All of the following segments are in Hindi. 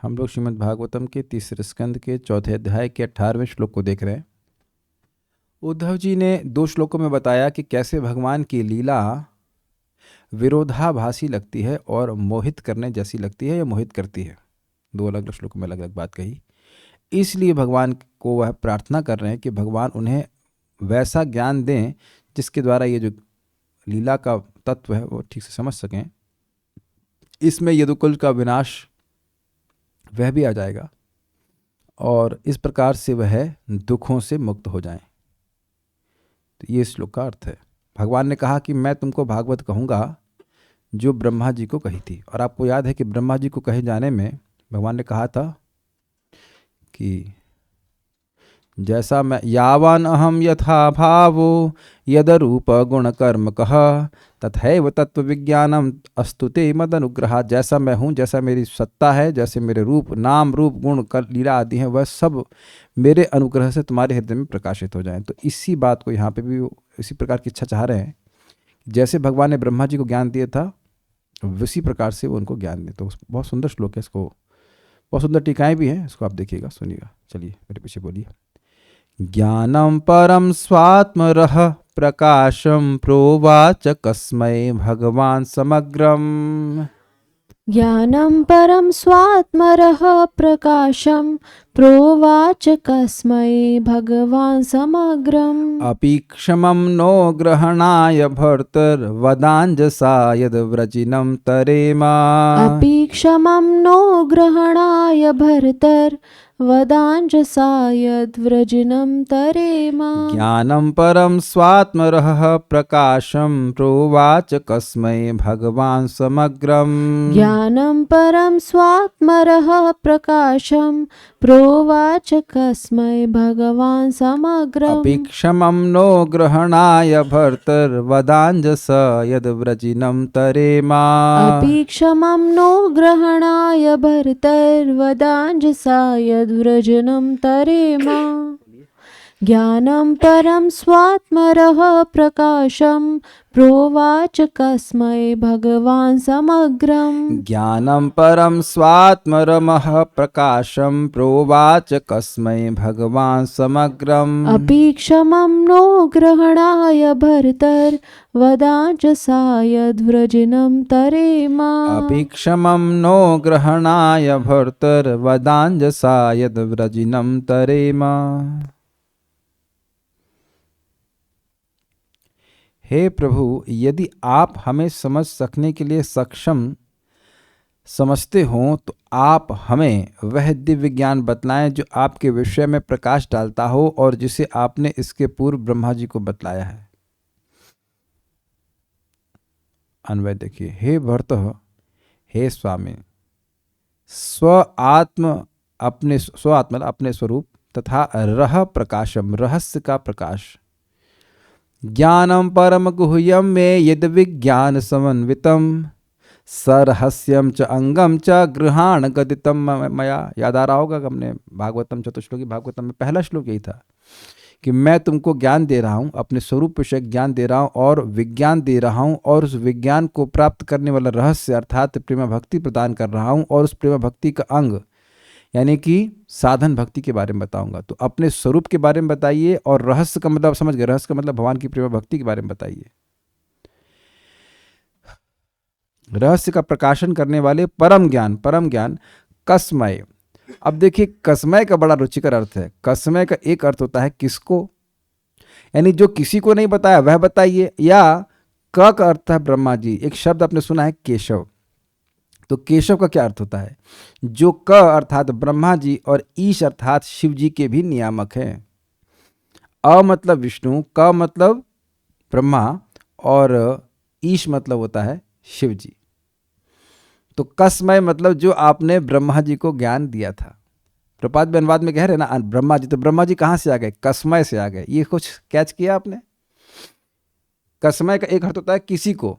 हम लोग श्रीमद् भागवतम के तीसरे स्कंद के चौथे अध्याय के 18वें श्लोक को देख रहे हैं। उद्धव जी ने 2 श्लोकों में बताया कि कैसे भगवान की लीला विरोधाभासी लगती है और मोहित करने जैसी लगती है या मोहित करती है। 2 अलग अलग श्लोकों में अलग अलग बात कही। इसलिए भगवान को वह प्रार्थना कर रहे हैं कि भगवान उन्हें वैसा ज्ञान दें जिसके द्वारा ये जो लीला का तत्व है वो ठीक से समझ सकें। इसमें यदुकुल का विनाश वह भी आ जाएगा और इस प्रकार से वह दुखों से मुक्त हो जाएं। तो ये श्लोक का अर्थ है। भगवान ने कहा कि मैं तुमको भागवत कहूँगा जो ब्रह्मा जी को कही थी। और आपको याद है कि ब्रह्मा जी को कहे जाने में भगवान ने कहा था कि जैसा मैं यावान अहम यथा भावो यद रूप गुण कर्म कह तथैव तत्व विज्ञानम अस्तुते मद अनुग्रह। जैसा मैं हूँ, जैसा मेरी सत्ता है, जैसे मेरे रूप नाम रूप गुण लीला आदि हैं, वह सब मेरे अनुग्रह से तुम्हारे हृदय में प्रकाशित हो जाएं। तो इसी बात को यहाँ पे भी इसी प्रकार की इच्छा चाह रहे हैं। जैसे भगवान ने ब्रह्मा जी को ज्ञान दिया था उसी प्रकार से वो उनको ज्ञान दे। तो बहुत सुंदर श्लोक है, इसको बहुत सुंदर टीकाएं भी हैं, इसको आप देखिएगा, सुनिएगा। चलिए मेरे पीछे बोलिए। ज्ञानम परम स्वात्मरः प्रकाशम प्रोवाच कस्मै भगवान समग्रम। ज्ञानं परं स्वात्मरः प्रकाशं प्रोवाच कस्मै भगवान् समग्रम्। अपीक्षमं नो ग्रहणाय भर्तर्वदाञ्जसा यद्व्रजिनं तरेमा। अपि क्षमं नो ग्रहणाय भर्तर्वदाञ्जसा यद्व्रजिनं तरेम। ज्ञानं परं स्वात्मरः प्रकाशं प्रोवाच कस्मै भगवान् समग्रम्। ज्ञानं परं स्वात्मरः प्रकाशं प्रोवाच कस्मै भगवान् समग्रम्। अपीक्षमं नो ग्रहणाय भर्तर्वदाञ्जसा यद्व्रजिनं तरेमा। अपि क्षमं नो ग्रहणाय भर्तर्वदाञ्जसा यद्व्रजनं तरेम। ज्ञानं परं स्वात्मरः प्रकाशं प्रोवाच कस्मै भगवान् समग्रम्। ज्ञानं परं स्वात्मरमः प्रकाशं प्रोवाच कस्मै भगवान् समग्रम्। अपि क्षमं नो ग्रहणाय भर्तर्वदाञ्जसा यद्व्रजनं तरेम। अपि क्षमं नो ग्रहणाय भर्तर्वदाञ्जसा यद्व्रजिनं तरेम। हे प्रभु, यदि आप हमें समझ सकने के लिए सक्षम समझते हों तो आप हमें वह दिव्य ज्ञान बतलाएं जो आपके विषय में प्रकाश डालता हो और जिसे आपने इसके पूर्व ब्रह्मा जी को बतलाया है। अन्वय देखिए। हे भर्त, हे स्वामी, अपने स्वरूप तथा रह प्रकाशम, रहस्य का प्रकाश। ज्ञानम परम गुह्यम में यद विज्ञान समन्वितम सरहस्यम च अंगम च गृहाण गदितम मया। याद आ रहा होगा कि हमने भागवतम चतुश्लोकी भागवतम में पहला श्लोक यही था कि मैं तुमको ज्ञान दे रहा हूँ, अपने स्वरूप विषय ज्ञान दे रहा हूँ और विज्ञान दे रहा हूँ और उस विज्ञान को प्राप्त करने वाला रहस्य अर्थात प्रेम भक्ति प्रदान कर रहा हूँ और उस प्रेम भक्ति का अंग यानी कि साधन भक्ति के बारे में बताऊंगा। तो अपने स्वरूप के बारे में बताइए और रहस्य का मतलब समझ गए, रहस्य का मतलब भगवान की प्रेम भक्ति के बारे में बताइए। रहस्य का प्रकाशन करने वाले परम ज्ञान कसमय। अब देखिए, कसमय का बड़ा रुचिकर अर्थ है। कसमय का एक अर्थ होता है किसको, यानी जो किसी को नहीं बताया वह बताइए, या क का अर्थ है ब्रह्मा जी। एक शब्द आपने सुना है केशव, तो केशव का क्या अर्थ होता है? जो क अर्थात ब्रह्मा जी और ईश अर्थात शिव जी के भी नियामक हैं। अ मतलब विष्णु, क मतलब ब्रह्मा और ईश मतलब होता है शिव जी। तो कसमय मतलब जो आपने ब्रह्मा जी को ज्ञान दिया था। प्रपात अनुवाद में कह रहे ना ब्रह्मा जी, तो ब्रह्मा जी कहाँ से आ गए? कसमय से आ गए। ये कुछ कैच किया आपने? कसमय का एक अर्थ होता है किसी को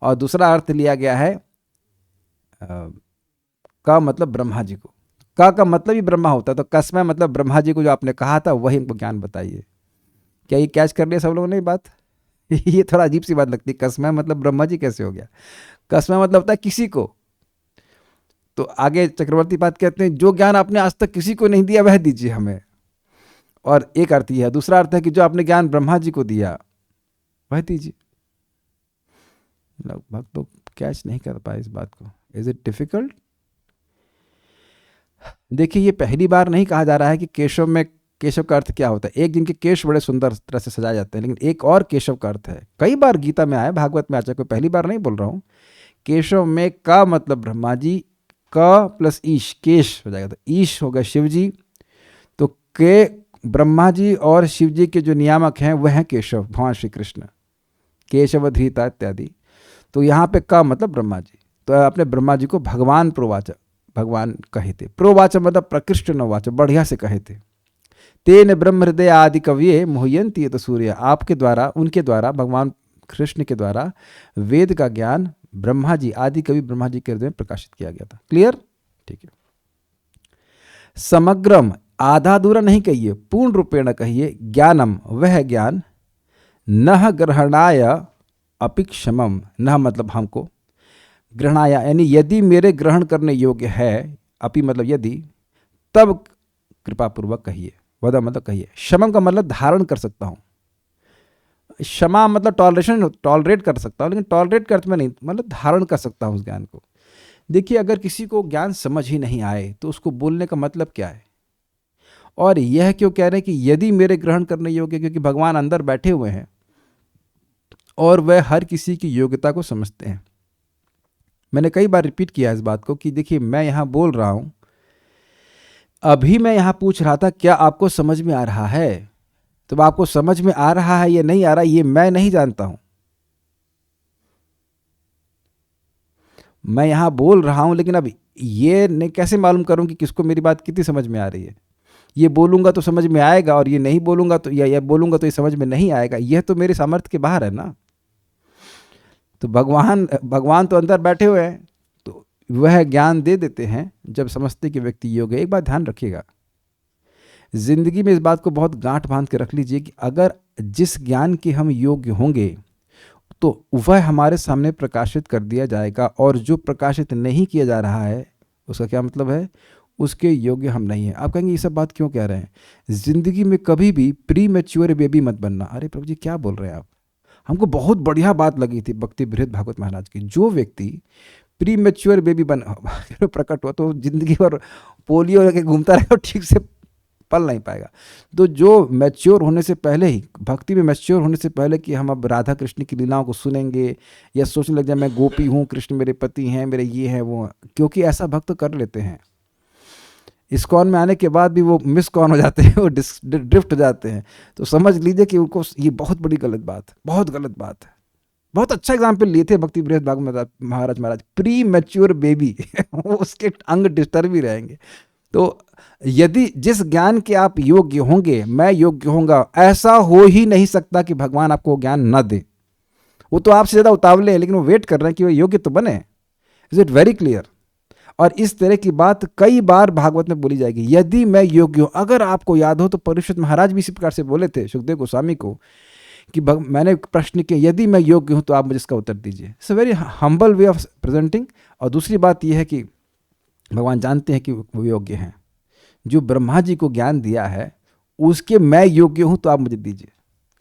और दूसरा अर्थ लिया गया है का मतलब ब्रह्मा जी को। का मतलब ही ब्रह्मा होता है, तो कसमय मतलब ब्रह्मा जी को जो आपने कहा था वही हमको ज्ञान बताइए। क्या ये कैच कर लिया सब लोगों ने बात? ये थोड़ा अजीब सी बात लगती है, कसमय मतलब ब्रह्मा जी कैसे हो गया? कसमय मतलब होता है किसी को, तो आगे चक्रवर्ती पाद कहते हैं जो ज्ञान आपने आज तक किसी को नहीं दिया वह दीजिए हमें। और एक अर्थ यह है, दूसरा अर्थ है कि जो आपने ज्ञान ब्रह्मा जी को दिया वह दीजिए। लगभग तो कैच नहीं कर पाए इस बात को। Is it difficult? देखिए, ये पहली बार नहीं कहा जा रहा है कि केशव में, केशव का अर्थ क्या होता है। एक जिनके केश बड़े सुंदर तरह से सजाए जाते हैं, लेकिन एक और केशव का अर्थ है, कई बार गीता में आया, भागवत में आचा, कोई पहली बार नहीं बोल रहा हूं। केशव में का मतलब ब्रह्मा जी, क प्लस ईश केश हो जाएगा, तो ईश हो गए शिव जी। तो के ब्रह्मा जी और शिव जी के जो नियामक हैं वह हैं केशव, भगवान श्री कृष्ण, केशव धृता इत्यादि। तो यहाँ पे का मतलब ब्रह्मा जी। तो आपने ब्रह्मा जी को भगवान प्रोवाच, भगवान कहे थे। प्रोवाच मतलब प्रकृष्ट नवाच, बढ़िया से कहे थे। तेन ब्रह्म हृदय आदि कविये मोहयंती तो सूर्य, आपके द्वारा, उनके द्वारा, भगवान कृष्ण के द्वारा वेद का ज्ञान ब्रह्मा जी, आदि कवि ब्रह्मा जी के हृदय में प्रकाशित किया गया था। क्लियर? ठीक है। समग्रम, आधा अधूरा नहीं कहिए, पूर्ण रूपेण कहिए। ज्ञानम, वह ज्ञान, नह ग्रहणाय अपि क्षमम, नह मतलब हमको, ग्रहणाया यानी यदि मेरे ग्रहण करने योग्य है, अपि मतलब यदि, तब कृपा पूर्वक कहिए। वदा मतलब कहिए। क्षमम का मतलब धारण कर सकता हूँ। क्षमा मतलब टॉलरेशन, टॉलरेट कर सकता हूँ, लेकिन टॉलरेट का अर्थ में नहीं, मतलब धारण कर सकता हूँ उस ज्ञान को। देखिए, अगर किसी को ज्ञान समझ ही नहीं आए तो उसको बोलने का मतलब क्या है। और यह क्यों कह रहे हैं कि यदि मेरे ग्रहण करने योग्य, क्योंकि भगवान अंदर बैठे हुए हैं और वह हर किसी की योग्यता को समझते हैं। मैंने कई बार रिपीट किया इस बात को कि देखिए, मैं यहाँ बोल रहा हूँ, अभी मैं यहाँ पूछ रहा था क्या आपको समझ में आ रहा है, तो आपको समझ में आ रहा है या नहीं आ रहा ये मैं नहीं जानता हूं। मैं यहां बोल रहा हूं, लेकिन अब ये नहीं कैसे मालूम करूं कि किसको मेरी बात कितनी समझ में आ रही है। ये बोलूंगा तो समझ में आएगा, और ये नहीं बोलूंगा तो, या बोलूंगा तो ये समझ में नहीं आएगा। यह तो मेरे सामर्थ्य के बाहर है ना। तो भगवान तो अंदर बैठे हुए हैं, तो वह ज्ञान दे देते हैं जब समझते कि व्यक्ति योग्य है। एक बात ध्यान रखिएगा, जिंदगी में इस बात को बहुत गांठ बांध के रख लीजिए कि अगर जिस ज्ञान के हम योग्य होंगे तो वह हमारे सामने प्रकाशित कर दिया जाएगा, और जो प्रकाशित नहीं किया जा रहा है उसका क्या मतलब है, उसके योग्य हम नहीं हैं। आप कहेंगे ये सब बात क्यों कह रहे हैं। जिंदगी में कभी भी प्री मैच्योर बेबी मत बनना। अरे प्रभु जी क्या बोल रहे हैं आप। हमको बहुत बढ़िया बात लगी थी भक्ति बृहद भागवत महाराज की। जो व्यक्ति प्री मैच्योर बेबी बन प्रकट हुआ तो जिंदगी भर पोलियो लेके घूमता रहेगा, ठीक से पल नहीं पाएगा। तो जो मैच्योर होने से पहले ही, भक्ति में मैच्योर होने से पहले कि हम अब राधा कृष्ण की लीलाओं को सुनेंगे या सोचने लग जाए मैं गोपी हूँ, कृष्ण मेरे पति हैं, मेरे ये हैं वो, क्योंकि ऐसा भक्त कर लेते हैं। इस्कॉन में आने के बाद भी वो मिस कॉन हो जाते हैं, वो ड्रिफ्ट हो जाते हैं। तो समझ लीजिए कि उनको ये बहुत बड़ी गलत बात है, बहुत गलत बात है। बहुत अच्छा एग्जाम्पल लिए थे भक्ति बृहद भागवत महाराज, प्री मैच्योर बेबी उसके अंग डिस्टर्ब ही रहेंगे। तो यदि जिस ज्ञान के आप योग्य होंगे, मैं योग्य होऊंगा, ऐसा हो ही नहीं सकता कि भगवान आपको ज्ञान न दे। वो तो आपसे ज़्यादा उतावले हैं, लेकिन वो वेट कर रहे हैं कि वो योग्य तो बने। Is it very clear. और इस तरह की बात कई बार भागवत में बोली जाएगी, यदि मैं योग्य हूं। अगर आपको याद हो तो परीक्षित महाराज भी इसी प्रकार से बोले थे सुखदेव गोस्वामी को कि मैंने प्रश्न किया यदि मैं योग्य हूं तो आप मुझे इसका उत्तर दीजिए। It's a very humble way of presenting. और दूसरी बात यह है कि भगवान जानते हैं कि वो योग्य हैं। जो ब्रह्मा जी को ज्ञान दिया है उसके मैं योग्य हूं तो आप मुझे दीजिए।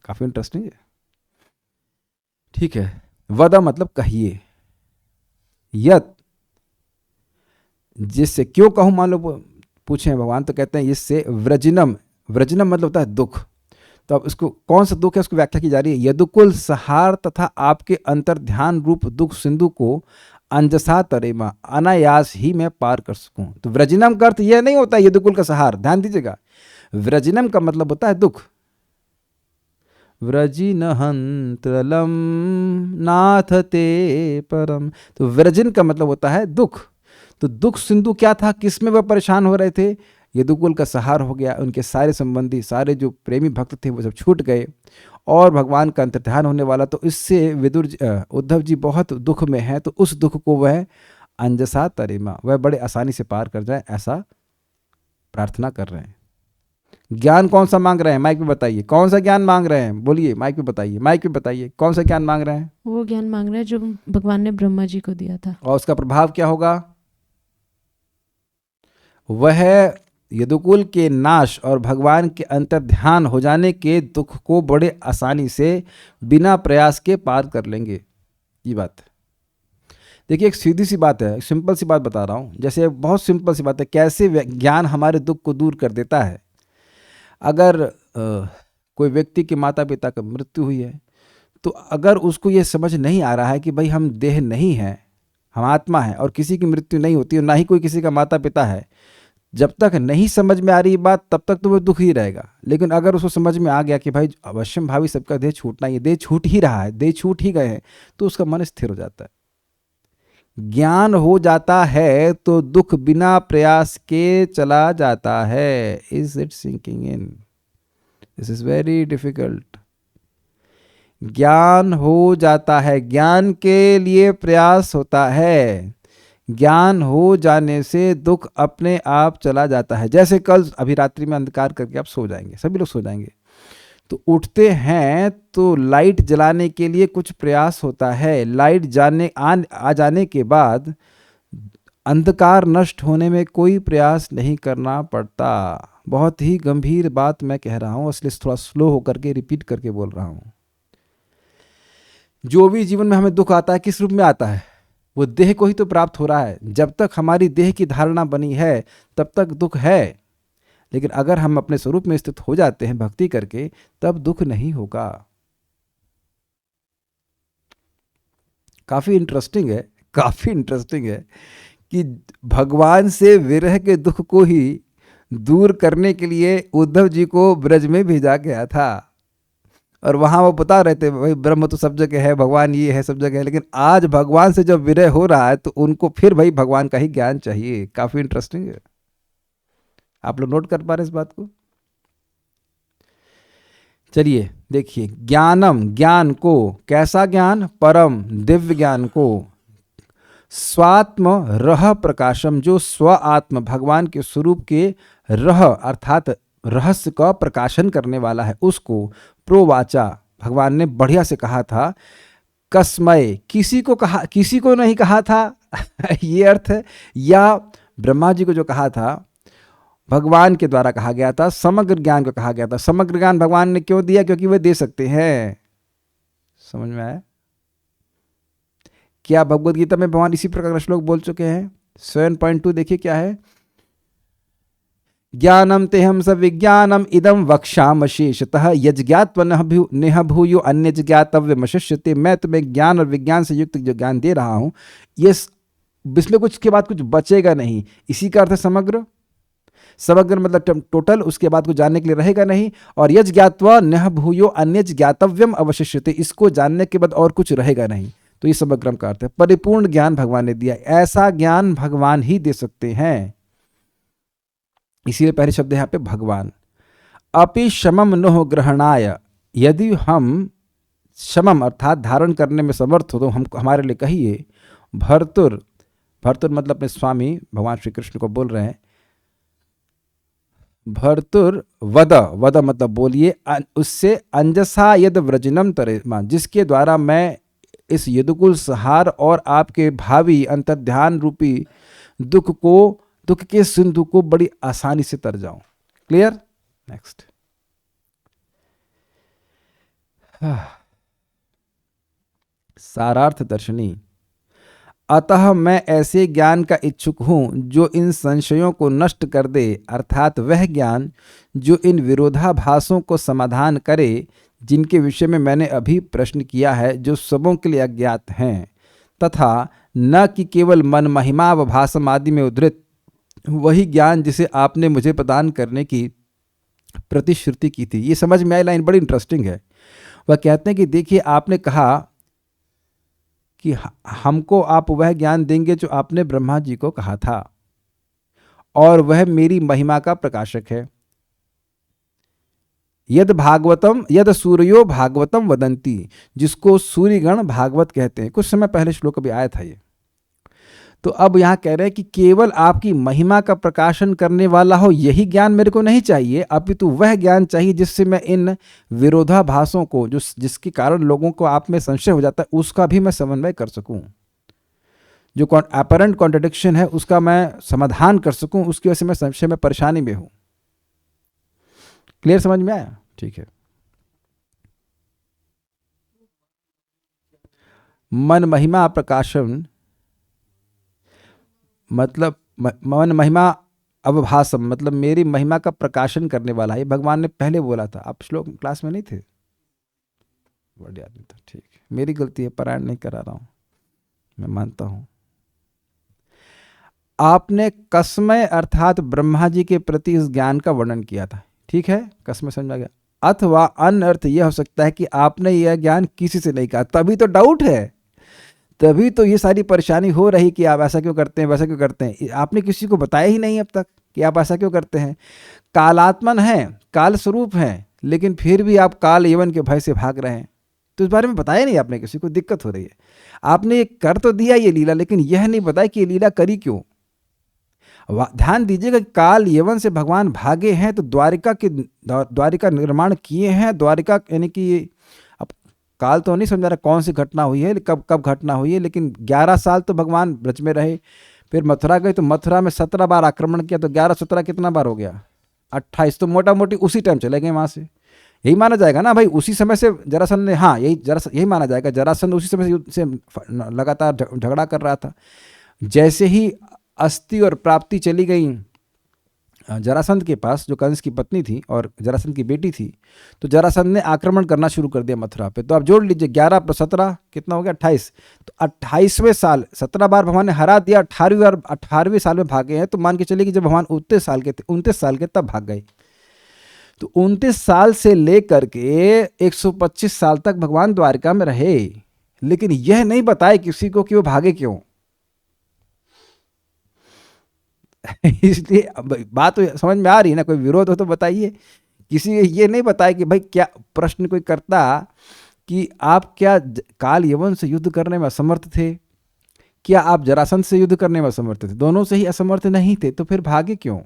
काफी इंटरेस्टिंग है। ठीक है। वदा मतलब कहिए, यत जिससे, क्यों कहूं मान लो पूछे भगवान, तो कहते हैं इससे व्रजनम, व्रजनम मतलब होता है दुख। तो अब इसको कौन सा दुख है उसको व्याख्या की जा रही है, यदुकुल सहार तथा आपके अंतर ध्यान रूप दुख सिंधु को अंजसा तरेमा अनायास ही मैं पार कर सकूं। तो व्रजनम का अर्थ यह नहीं होता यदुकुल का सहार, ध्यान दीजिएगा। व्रजनम का मतलब होता है दुख। व्रजिनहंत्रलम नाथ ते परम, तो व्रजन का मतलब होता है दुख। तो दुख सिंधु क्या था, किसमें वह परेशान हो रहे थे, यदुकुल का सहार हो गया। उनके सारे संबंधी, सारे जो प्रेमी भक्त थे वो सब छूट गए और भगवान का अंतर्ध्यान होने वाला। तो इससे उद्धव जी बहुत दुख में हैं, तो उस दुख को वह अंजसा तरेमा, वह बड़े आसानी से पार कर जाए, ऐसा प्रार्थना कर रहे हैं। ज्ञान कौन सा मांग रहे हैं, माइक पे बताइए। कौन सा ज्ञान मांग रहे हैं, बोलिए, माइक पे बताइए, माइक पे बताइए। कौन सा ज्ञान मांग रहे हैं? वो ज्ञान मांग रहे हैं जो भगवान ने ब्रह्मा जी को दिया था। और उसका प्रभाव क्या होगा? वह यदुकुल के नाश और भगवान के अंतर्ध्यान हो जाने के दुख को बड़े आसानी से बिना प्रयास के पार कर लेंगे। ये बात है। देखिए, एक सीधी सी बात है, सिंपल सी बात बता रहा हूँ। जैसे बहुत सिंपल सी बात है, कैसे ज्ञान हमारे दुख को दूर कर देता है। अगर कोई व्यक्ति के माता पिता का मृत्यु हुई है, तो अगर उसको ये समझ नहीं आ रहा है कि भाई हम देह नहीं हैं, हम आत्मा है, और किसी की मृत्यु नहीं होती और ना ही कोई किसी का माता पिता है, जब तक नहीं समझ में आ रही बात तब तक तो वो दुख ही रहेगा। लेकिन अगर उसको समझ में आ गया कि भाई अवश्यम भावी सबका देह छूटना, ये देह छूट ही रहा है, देह छूट ही गए हैं, तो उसका मन स्थिर हो जाता है। ज्ञान हो जाता है तो दुख बिना प्रयास के चला जाता है। Is it sinking in? This is very difficult. ज्ञान हो जाता है, ज्ञान के लिए प्रयास होता है। ज्ञान हो जाने से दुख अपने आप चला जाता है। जैसे कल अभी रात्रि में अंधकार करके आप सो जाएंगे, सभी लोग सो जाएंगे, तो उठते हैं तो लाइट जलाने के लिए कुछ प्रयास होता है। लाइट आ जाने के बाद अंधकार नष्ट होने में कोई प्रयास नहीं करना पड़ता। बहुत ही गंभीर बात मैं कह रहा हूँ, इसलिए थोड़ा स्लो होकर के रिपीट करके बोल रहा हूँ। जो भी जीवन में हमें दुख आता है, किस रूप में आता है? वो देह को ही तो प्राप्त हो रहा है। जब तक हमारी देह की धारणा बनी है तब तक दुख है, लेकिन अगर हम अपने स्वरूप में स्थित हो जाते हैं भक्ति करके, तब दुख नहीं होगा। काफी इंटरेस्टिंग है, काफी इंटरेस्टिंग है कि भगवान से विरह के दुख को ही दूर करने के लिए उद्धव जी को ब्रज में भेजा गया था, और वहां वो बता रहे थे भाई ब्रह्म तो सब जगह है, भगवान ये है सब जगह है। लेकिन आज भगवान से जब विरह हो रहा है तो उनको फिर भाई भगवान का ही ज्ञान चाहिए। काफी इंटरेस्टिंग है। आप लोग नोट कर पा रहे इस बात को? चलिए देखिए, ज्ञानम, ज्ञान को, कैसा ज्ञान? परम दिव्य ज्ञान को। स्वात्म रह प्रकाशम, जो स्व आत्म भगवान के स्वरूप के रह अर्थात रहस्य का प्रकाशन करने वाला है, उसको प्रोवाचा, भगवान ने बढ़िया से कहा था। कस्मय, किसी को कहा, किसी को नहीं कहा था ये अर्थ है, या ब्रह्मा जी को जो कहा था भगवान के द्वारा कहा गया था। समग्र ज्ञान को कहा गया था। समग्र ज्ञान भगवान ने क्यों दिया? क्योंकि वे दे सकते हैं। समझ में आया? क्या भगवद गीता में भगवान इसी प्रकार का श्लोक बोल चुके हैं? 7.2 देखिए क्या है। ज्ञानम तेहम स विज्ञानम इदम वक्षाम शेषतः यज्ञात्व नेह भूयो अन्य ज्ञातव्य मशिष्यते। मैं तुम्हें ज्ञान और विज्ञान से युक्त जो ज्ञान दे रहा हूं, ये इसमें कुछ के बाद कुछ बचेगा नहीं। इसी का अर्थ है समग्र। समग्र मतलब टोटल, उसके बाद कुछ जानने के लिए रहेगा नहीं। और यज ज्ञात्वा नेह भूयो अन्य ज्ञातव्यम अवशिष्यते, इसको जानने के बाद और कुछ रहेगा नहीं। तो ये समग्रम का अर्थ है। परिपूर्ण ज्ञान भगवान ने दिया। ऐसा ज्ञान भगवान ही दे सकते हैं, इसीलिए पहले शब्द है यहाँ पे भगवान। अपि शमम नोह ग्रहणाय, यदि हम शमम अर्थात धारण करने में समर्थ हो तो हम हमारे लिए कहिए। भर्तुर, भर्तुर मतलब अपने स्वामी भगवान श्री कृष्ण को बोल रहे हैं। भर्तुर वद, वद मतलब बोलिए, उससे अंजसा यद व्रजनम तरेमा, जिसके द्वारा मैं इस यदुकुल सहार और आपके भावी अंतर्ध्यान रूपी दुख के सिंधु को बड़ी आसानी से तर जाऊं। क्लियर? नेक्स्ट। सारार्थ दर्शनी। अतः मैं ऐसे ज्ञान का इच्छुक हूं जो इन संशयों को नष्ट कर दे, अर्थात वह ज्ञान जो इन विरोधाभासों को समाधान करे, जिनके विषय में मैंने अभी प्रश्न किया है, जो सबों के लिए अज्ञात हैं, तथा न कि केवल मन महिमा व भाषम आदि में उद्धृत वही ज्ञान जिसे आपने मुझे प्रदान करने की प्रतिश्रुति की थी। ये समझ में आई लाइन बड़ी इंटरेस्टिंग है। वह कहते हैं कि देखिए, आपने कहा कि हमको आप वह ज्ञान देंगे जो आपने ब्रह्मा जी को कहा था, और वह मेरी महिमा का प्रकाशक है। यद सूर्यो भागवतम वदंती, जिसको सूर्यगण भागवत कहते हैं। कुछ समय पहले श्लोक अभी आया था ये। तो अब यहाँ कह रहे हैं कि केवल आपकी महिमा का प्रकाशन करने वाला हो यही ज्ञान मेरे को नहीं चाहिए, अपितु वह ज्ञान चाहिए जिससे मैं इन विरोधाभासों को, जिसके कारण लोगों को आप में संशय हो जाता है, उसका भी मैं समन्वय कर सकूं। जो अपरेंट कॉन्ट्रडिक्शन है उसका मैं समाधान कर सकूं, उसकी वजह से मैं संशय में परेशानी में हूं। क्लियर, समझ में आया? ठीक है। मन महिमा प्रकाशन मतलब मन महिमा अवभासम, मतलब मेरी महिमा का प्रकाशन करने वाला है। भगवान ने पहले बोला था। आप श्लोक क्लास में नहीं थे? बढ़िया नहीं था, ठीक है, मेरी गलती है, पारायण नहीं करा रहा हूं, मैं मानता हूं। आपने कसमय अर्थात ब्रह्मा जी के प्रति इस ज्ञान का वर्णन किया था, ठीक है, कसमय समझ आ गया। अथवा अन्य अर्थ यह हो सकता है कि आपने यह ज्ञान किसी से नहीं कहा, तभी तो डाउट है, तभी तो ये सारी परेशानी हो रही कि आप ऐसा क्यों करते हैं, वैसा क्यों करते हैं। आपने किसी को बताया ही नहीं अब तक कि आप ऐसा क्यों करते हैं। कालात्मन है, काल स्वरूप है, लेकिन फिर भी आप काल यवन के भय से भाग रहे हैं, तो इस बारे में बताया नहीं आपने किसी को, दिक्कत हो रही है। आपने ये कर तो दिया ये लीला, लेकिन यह नहीं बताया कि ये लीला करी क्यों। ध्यान दीजिएगा, काल यवन से भगवान भागे हैं तो द्वारिका निर्माण किए हैं। द्वारिका यानी कि अब काल तो नहीं समझा रहा कौन सी घटना हुई है, कब कब घटना हुई है, लेकिन 11 साल तो भगवान ब्रज में रहे, फिर मथुरा गए तो मथुरा में 17 बार आक्रमण किया, तो 11-17 कितना बार हो गया, 28, तो मोटा मोटी उसी टाइम चले गए वहाँ से। यही माना जाएगा ना भाई, उसी समय से जरासंध ने, हाँ यही माना जाएगा, जरासंध उसी समय से लगातार झगड़ा कर रहा था। जैसे ही अस्थि और प्राप्ति चली गई जरासंध के पास, जो कंस की पत्नी थी और जरासंध की बेटी थी, तो जरासंध ने आक्रमण करना शुरू कर दिया मथुरा पे। तो आप जोड़ लीजिए 11 + 17 कितना हो गया, 28। तो 28वें साल 17 बार भगवान ने हरा दिया, 18वें साल में भागे हैं। तो मान के चलिए कि जब भगवान 29 साल के थे, 29 साल के तब भाग गए। तो 29 साल से लेकर के 125 साल तक भगवान द्वारिका में रहे, लेकिन यह नहीं बताए किसी को कि वो भागे क्यों। इसलिए बात तो समझ में आ रही है ना, कोई विरोध हो तो बताइए। किसी ये नहीं बताया कि भाई, क्या प्रश्न कोई करता कि आप क्या काल यवन से युद्ध करने में असमर्थ थे, क्या आप जरासंध से युद्ध करने में असमर्थ थे? दोनों से ही असमर्थ नहीं थे, तो फिर भागे क्यों,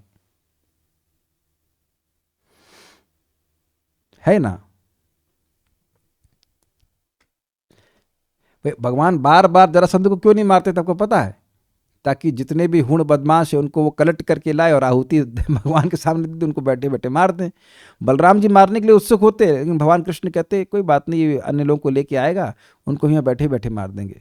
है ना। भगवान बार बार जरासंध को क्यों नहीं मारते थे, आपको पता है? ताकि जितने भी हुण बदमाश है उनको वो कलेक्ट करके लाए और आहुति भगवान के सामने दे, उनको बैठे बैठे मार दें। बलराम जी मारने के लिए उत्सुक होते, लेकिन भगवान कृष्ण कहते कोई बात नहीं, अन्य लोगों को लेके आएगा, उनको यहाँ बैठे बैठे मार देंगे।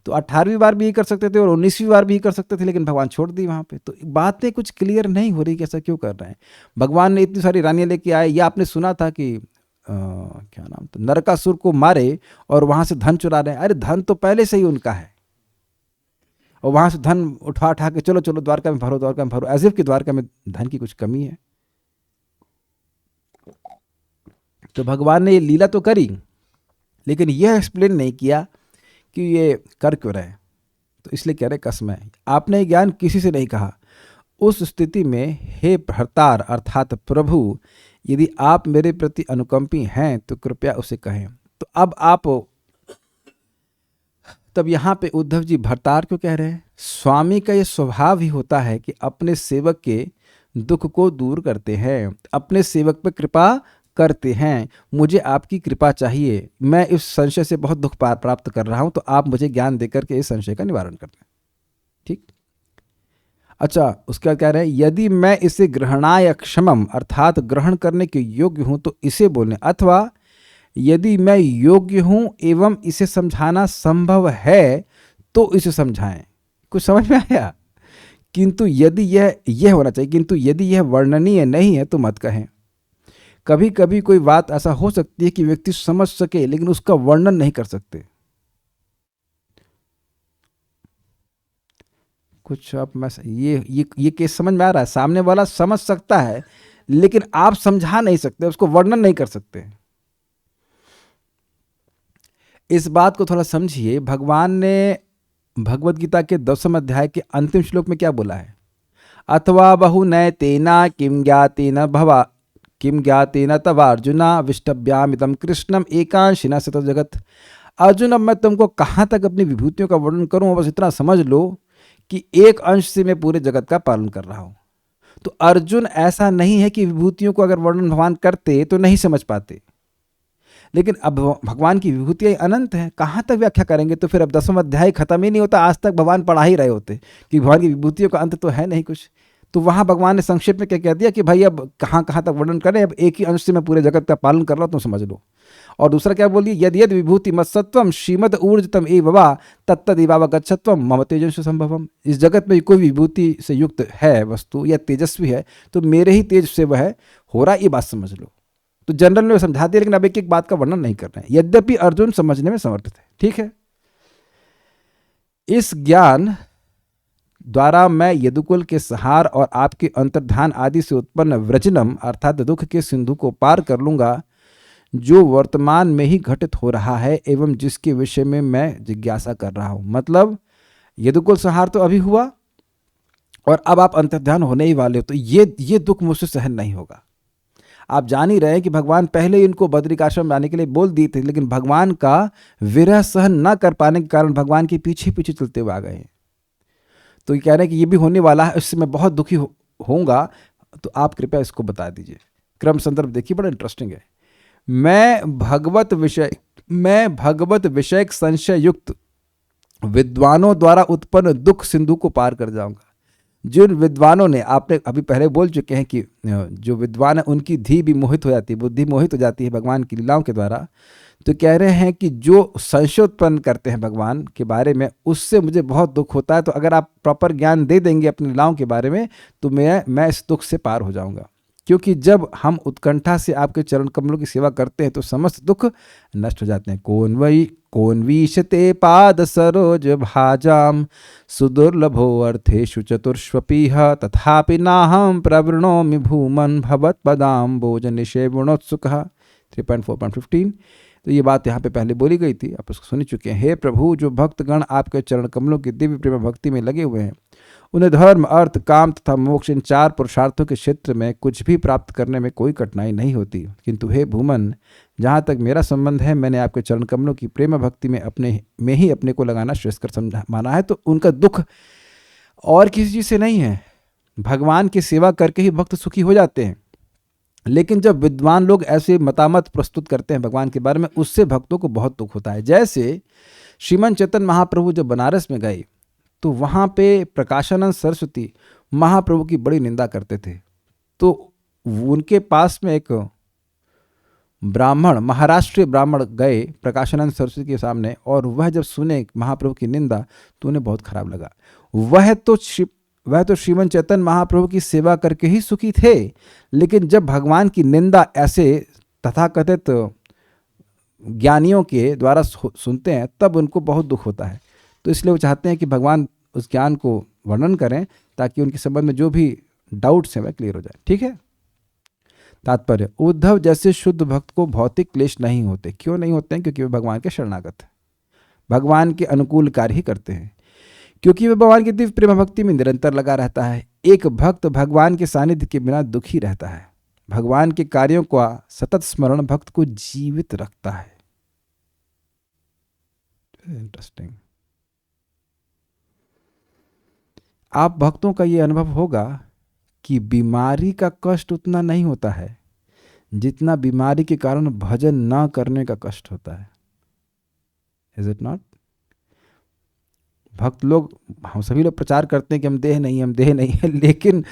तो 18वीं बार भी ये कर सकते थे और 19वीं बार भी ये कर सकते थे, लेकिन भगवान छोड़ दी वहाँ पे। तो बातें कुछ क्लियर नहीं हो रही कि ऐसा क्यों कर रहे हैं। भगवान ने इतनी सारी रानियाँ लेके आए, या आपने सुना था कि क्या नाम था, नरकासुर को मारे और वहाँ से धन चुरा रहे हैं। अरे धन तो पहले से ही उनका है, और वहां से धन उठा उठा के चलो चलो द्वारका में भरो, द्वारका में भरो, एज इफ कि द्वारका में धन की कुछ कमी है। तो भगवान ने ये लीला तो करी, लेकिन यह एक्सप्लेन नहीं किया कि ये कर क्यों रहे। तो इसलिए कह रहे कसमय, आपने ज्ञान किसी से नहीं कहा। उस स्थिति में हे भर्तार अर्थात प्रभु, यदि आप मेरे प्रति अनुकंपी हैं तो कृपया उसे कहें। तो अब आप, तब यहाँ पे उद्धव जी भर्तार क्यों कह रहे हैं? स्वामी का ये स्वभाव ही होता है कि अपने सेवक के दुख को दूर करते हैं, अपने सेवक पे कृपा करते हैं। मुझे आपकी कृपा चाहिए, मैं इस संशय से बहुत दुख प्राप्त कर रहा हूं, तो आप मुझे ज्ञान देकर के इस संशय का निवारण कर दें। ठीक, अच्छा, उसके बाद कह रहे हैं यदि मैं इसे ग्रहणाय क्षमम अर्थात ग्रहण करने के योग्य हूं तो इसे बोलें, अथवा यदि मैं योग्य हूं एवं इसे समझाना संभव है तो इसे समझाएं। कुछ समझ में आया? किंतु यदि यह होना चाहिए, किंतु यदि यह वर्णनीय नहीं है तो मत कहें। कभी कभी कोई बात ऐसा हो सकती है कि व्यक्ति समझ सके लेकिन उसका वर्णन नहीं कर सकते। कुछ आप मैं ये केस समझ में आ रहा है? सामने वाला समझ सकता है लेकिन आप समझा नहीं सकते, उसको वर्णन नहीं कर सकते। इस बात को थोड़ा समझिए। भगवान ने भगवत गीता के 10वें अध्याय के अंतिम श्लोक में क्या बोला है? अथवा बहु नय तेना किम ज्ञातेन भवा किम ज्ञातेन तव अर्जुना विष्टभ्यामिदं कृष्णम एकांशिना सत जगत। अर्जुन, अब मैं तुमको कहाँ तक अपनी विभूतियों का वर्णन करूँ, बस इतना समझ लो कि एक अंश से मैं पूरे जगत का पालन कर रहा हूँ। तो अर्जुन, ऐसा नहीं है कि विभूतियों को अगर वर्णन भगवान करते तो नहीं समझ पाते, लेकिन अब भगवान की विभूतियाँ अनंत हैं, कहाँ तक व्याख्या करेंगे? तो फिर अब 10वां अध्याय खत्म ही नहीं होता, आज तक भगवान पढ़ा ही रहे होते कि भगवान की विभूतियों का अंत तो है नहीं कुछ। तो वहाँ भगवान ने संक्षेप में क्या कह दिया कि भाई अब कहाँ कहाँ तक वर्णन करें, अब एक ही अंश से मैं पूरे जगत का पालन कर रहा हूँ, तुम समझ लो। और दूसरा क्या बोल दिया, यद यद विभूति मत्सत्वम श्रीमद ऊर्जतम ए बाबा तत्तद एवाव गच्छत्वम मम तेजस्व संभवम। इस जगत में कोई विभूति से युक्त है वस्तु या तेजस्वी है तो मेरे ही तेज से वह हो रहा, ये बात समझ लो। तो जनरल में समझा दिया, लेकिन अब एक एक बात का वर्णन नहीं कर रहे हैं, यद्यपि अर्जुन समझने में समर्थ है। ठीक है, इस ज्ञान द्वारा मैं यदुकुल के सहार और आपके अंतर्धान आदि से उत्पन्न व्रजनम अर्थात दुख के सिंधु को पार कर लूंगा, जो वर्तमान में ही घटित हो रहा है एवं जिसके विषय में मैं जिज्ञासा कर रहा हूं। मतलब यदुकुल संहार तो अभी हुआ और अब आप अंतर्ध्यान होने ही वाले हो, तो ये दुख मुझसे सहन नहीं होगा। आप जान ही रहे हैं कि भगवान पहले इनको बद्रिकाश्रम जाने के लिए बोल दिए थे, लेकिन भगवान का विरह सहन न कर पाने के कारण भगवान के पीछे पीछे चलते हुए आ गए हैं। तो ये कह रहे हैं कि ये भी होने वाला है, इससे मैं बहुत दुखी होऊंगा, तो आप कृपया इसको बता दीजिए। क्रम संदर्भ देखिए, बड़ा इंटरेस्टिंग है। मैं भगवत विषयक संशय युक्त विद्वानों द्वारा उत्पन्न दुख सिंधु को पार कर जाऊंगा। जिन विद्वानों ने, आपने अभी पहले बोल चुके हैं कि जो विद्वान है उनकी धी भी मोहित हो जाती है, बुद्धि मोहित हो जाती है भगवान की लीलाओं के द्वारा। तो कह रहे हैं कि जो संशय उत्पन्न करते हैं भगवान के बारे में, उससे मुझे बहुत दुख होता है। तो अगर आप प्रॉपर ज्ञान दे देंगे अपनी लीलाओं के बारे में तो मैं इस दुख से पार हो जाऊंगा। क्योंकि जब हम उत्कंठा से आपके चरण कमलों की सेवा करते हैं तो समस्त दुख नष्ट हो जाते हैं। कौन वीशते पाद सरोज भाजाम सुदुर्लभो अर्थेषु चतुर्ष्वपीह तथापि नाहं प्रवृणोमि भूमन भवत पदाम भोजनिषे गुणोत्सुकः 3.4.15। तो ये बात यहाँ पे पहले बोली गई थी, आप उसको सुन चुके हैं। हे प्रभु, जो भक्तगण आपके चरण कमलों की दिव्य प्रेम भक्ति में लगे हुए हैं, उन्हें धर्म अर्थ काम तथा मोक्ष इन 4 पुरुषार्थों के क्षेत्र में कुछ भी प्राप्त करने में कोई कठिनाई नहीं होती। किंतु हे भूमन, जहाँ तक मेरा संबंध है, मैंने आपके चरण कमलों की प्रेम भक्ति में अपने को लगाना श्रेष्ठकर माना है। तो उनका दुख और किसी चीज़ से नहीं है, भगवान की सेवा करके ही भक्त सुखी हो जाते हैं। लेकिन जब विद्वान लोग ऐसे मतामत प्रस्तुत करते हैं भगवान के बारे में, उससे भक्तों को बहुत दुख होता है। जैसे श्रीमन चैतन्य महाप्रभु जब बनारस में गए तो वहाँ पे प्रकाशानंद सरस्वती महाप्रभु की बड़ी निंदा करते थे। तो उनके पास में एक ब्राह्मण, महाराष्ट्रीय ब्राह्मण गए प्रकाशानंद सरस्वती के सामने, और वह जब सुने महाप्रभु की निंदा तो उन्हें बहुत खराब लगा। वह तो श्रीमन चैतन्य महाप्रभु की सेवा करके ही सुखी थे, लेकिन जब भगवान की निंदा ऐसे तथाकथित ज्ञानियों के द्वारा सुनते हैं तब उनको बहुत दुख होता है। तो इसलिए वो चाहते हैं कि भगवान उस ज्ञान को वर्णन करें ताकि उनके संबंध में जो भी डाउट्स हैं वह क्लियर हो जाए। ठीक है। तात्पर्य, उद्धव जैसे शुद्ध भक्त को भौतिक क्लेश नहीं होते। क्यों नहीं होते हैं? क्योंकि वे भगवान के शरणागत हैं, भगवान के अनुकूल कार्य ही करते हैं, क्योंकि वे भगवान की दिव्य प्रेम भक्ति में निरंतर लगा रहता है। एक भक्त भगवान के सानिध्य के बिना दुखी रहता है। भगवान के कार्यों का सतत स्मरण भक्त को जीवित रखता है। इंटरेस्टिंग। आप भक्तों का ये अनुभव होगा कि बीमारी का कष्ट उतना नहीं होता है जितना बीमारी के कारण भजन ना करने का कष्ट होता है। Is it not? भक्त लोग, हम सभी लोग प्रचार करते हैं कि हम देह नहीं है, लेकिन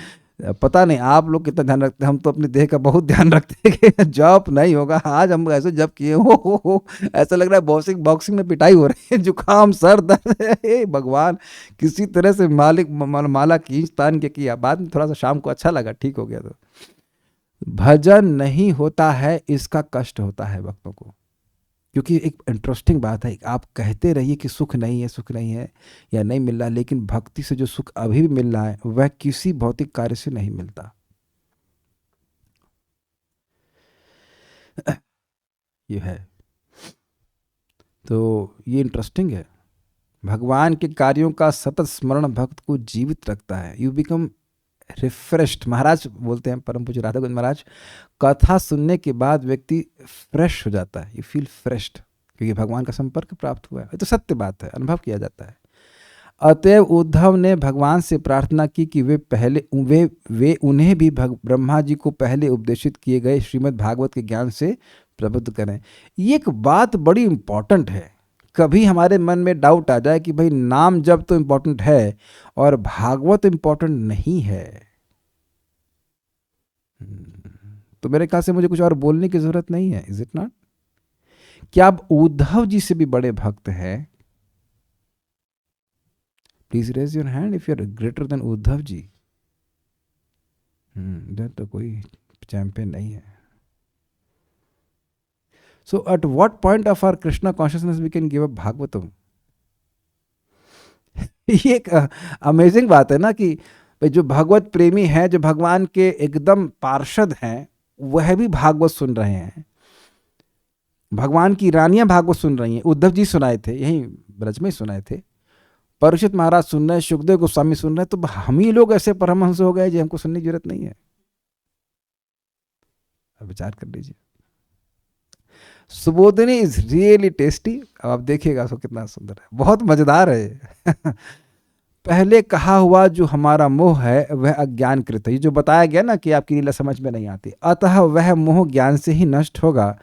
पता नहीं आप लोग कितना ध्यान रखते हैं। हम तो अपने देह का बहुत ध्यान रखते हैं कि जप नहीं होगा। आज हम ऐसे जप किए हो ऐसा लग रहा है बॉक्सिंग में पिटाई हो रही है, जुकाम सर दर्द है। भगवान किसी तरह से माला खींच तान के किया, बाद में थोड़ा सा शाम को अच्छा लगा, ठीक हो गया। तो भजन नहीं होता है, इसका कष्ट होता है भक्तों को। क्योंकि एक इंटरेस्टिंग बात है, आप कहते रहिए कि सुख नहीं है या नहीं मिल रहा, लेकिन भक्ति से जो सुख अभी भी मिल रहा है वह किसी भौतिक कार्य से नहीं मिलता। ये है। तो ये इंटरेस्टिंग है। भगवान के कार्यों का सतत स्मरण भक्त को जीवित रखता है। You become refreshed. महाराज बोलते हैं, परम पूज्य राधा गोविंद महाराज, कथा सुनने के बाद व्यक्ति फ्रेश हो जाता है। यू फील फ्रेश्ड, क्योंकि भगवान का संपर्क प्राप्त हुआ है। ये तो सत्य बात है, अनुभव किया जाता है। अतएव उद्धव ने भगवान से प्रार्थना की कि वे उन्हें भी ब्रह्मा जी को पहले उपदेशित किए गए श्रीमद् भागवत के ज्ञान से प्रबुद्ध करें। ये एक बात बड़ी इंपॉर्टेंट है। कभी हमारे मन में डाउट आ जाए कि भाई नाम जब तो इंपॉर्टेंट है और भागवत इंपॉर्टेंट नहीं है, तो मेरे ख्याल से मुझे कुछ और बोलने की जरूरत नहीं है। Is it not? क्या आप उद्धव जी से भी बड़े भक्त हैं? Please raise your hand if you are greater than Uddhav ji. इधर तो कोई चैंपियन नहीं है। So at what point of our Krishna consciousness we can give up Bhagavatam? ये एक अमेजिंग बात है ना कि भाई जो भगवत प्रेमी है, जो भगवान के एकदम पार्षद हैं, वह भी भागवत सुन रहे हैं। भगवान की रानियां भागवत सुन रही हैं। उद्धव जी सुनाए थे, यही ब्रज में सुनाए थे। परीक्षित महाराज सुन रहे हैं, सुखदेव गोस्वामी सुन रहे हैं। तो हम ही लोग ऐसे परमहंस हो गए जो हमको सुनने की जरूरत नहीं है। अब विचार कर लीजिए। Subodhini is really tasty. अब आप देखिएगा उसको कितना सुंदर है, बहुत मजेदार है। पहले कहा हुआ जो हमारा मोह है वह अज्ञान कृत है। ये जो बताया गया ना कि आपकी लीला समझ में नहीं आती, अतः वह मोह ज्ञान से ही नष्ट होगा।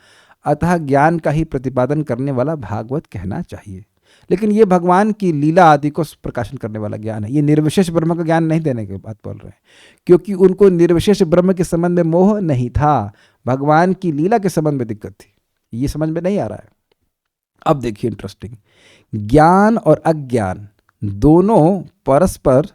अतः ज्ञान का ही प्रतिपादन करने वाला भागवत कहना चाहिए। लेकिन ये भगवान की लीला आदि को प्रकाशन करने वाला ज्ञान है। ये निर्विशेष ब्रह्म का ज्ञान नहीं देने की बात बोल रहे हैं, क्योंकि उनको निर्विशेष ब्रह्म के संबंध में मोह नहीं था, भगवान की लीला के संबंध में दिक्कत थी। ये समझ में नहीं आ रहा है। अब देखिए इंटरेस्टिंग, ज्ञान और अज्ञान दोनों परस्पर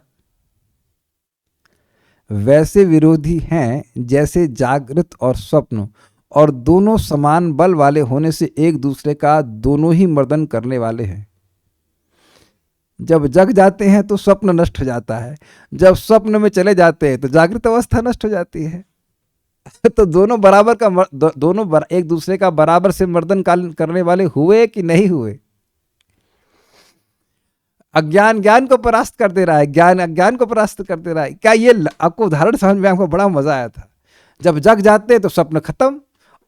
वैसे विरोधी हैं जैसे जागृत और स्वप्न, और दोनों समान बल वाले होने से एक दूसरे का दोनों ही मर्दन करने वाले हैं। जब जग जाते हैं तो स्वप्न नष्ट हो जाता है, जब स्वप्न में चले जाते हैं तो जागृत अवस्था नष्ट हो जाती है। तो दोनों बराबर का दोनों एक दूसरे का बराबर से मर्दन करने वाले हुए कि नहीं हुए? अज्ञान ज्ञान को परास्त कर दे रहा है, ज्ञान अज्ञान को परास्त कर दे रहा है। क्या ये आपको उदाहरण समझ में आपको बड़ा मजा आया था? जब जग जाते हैं तो स्वप्न खत्म,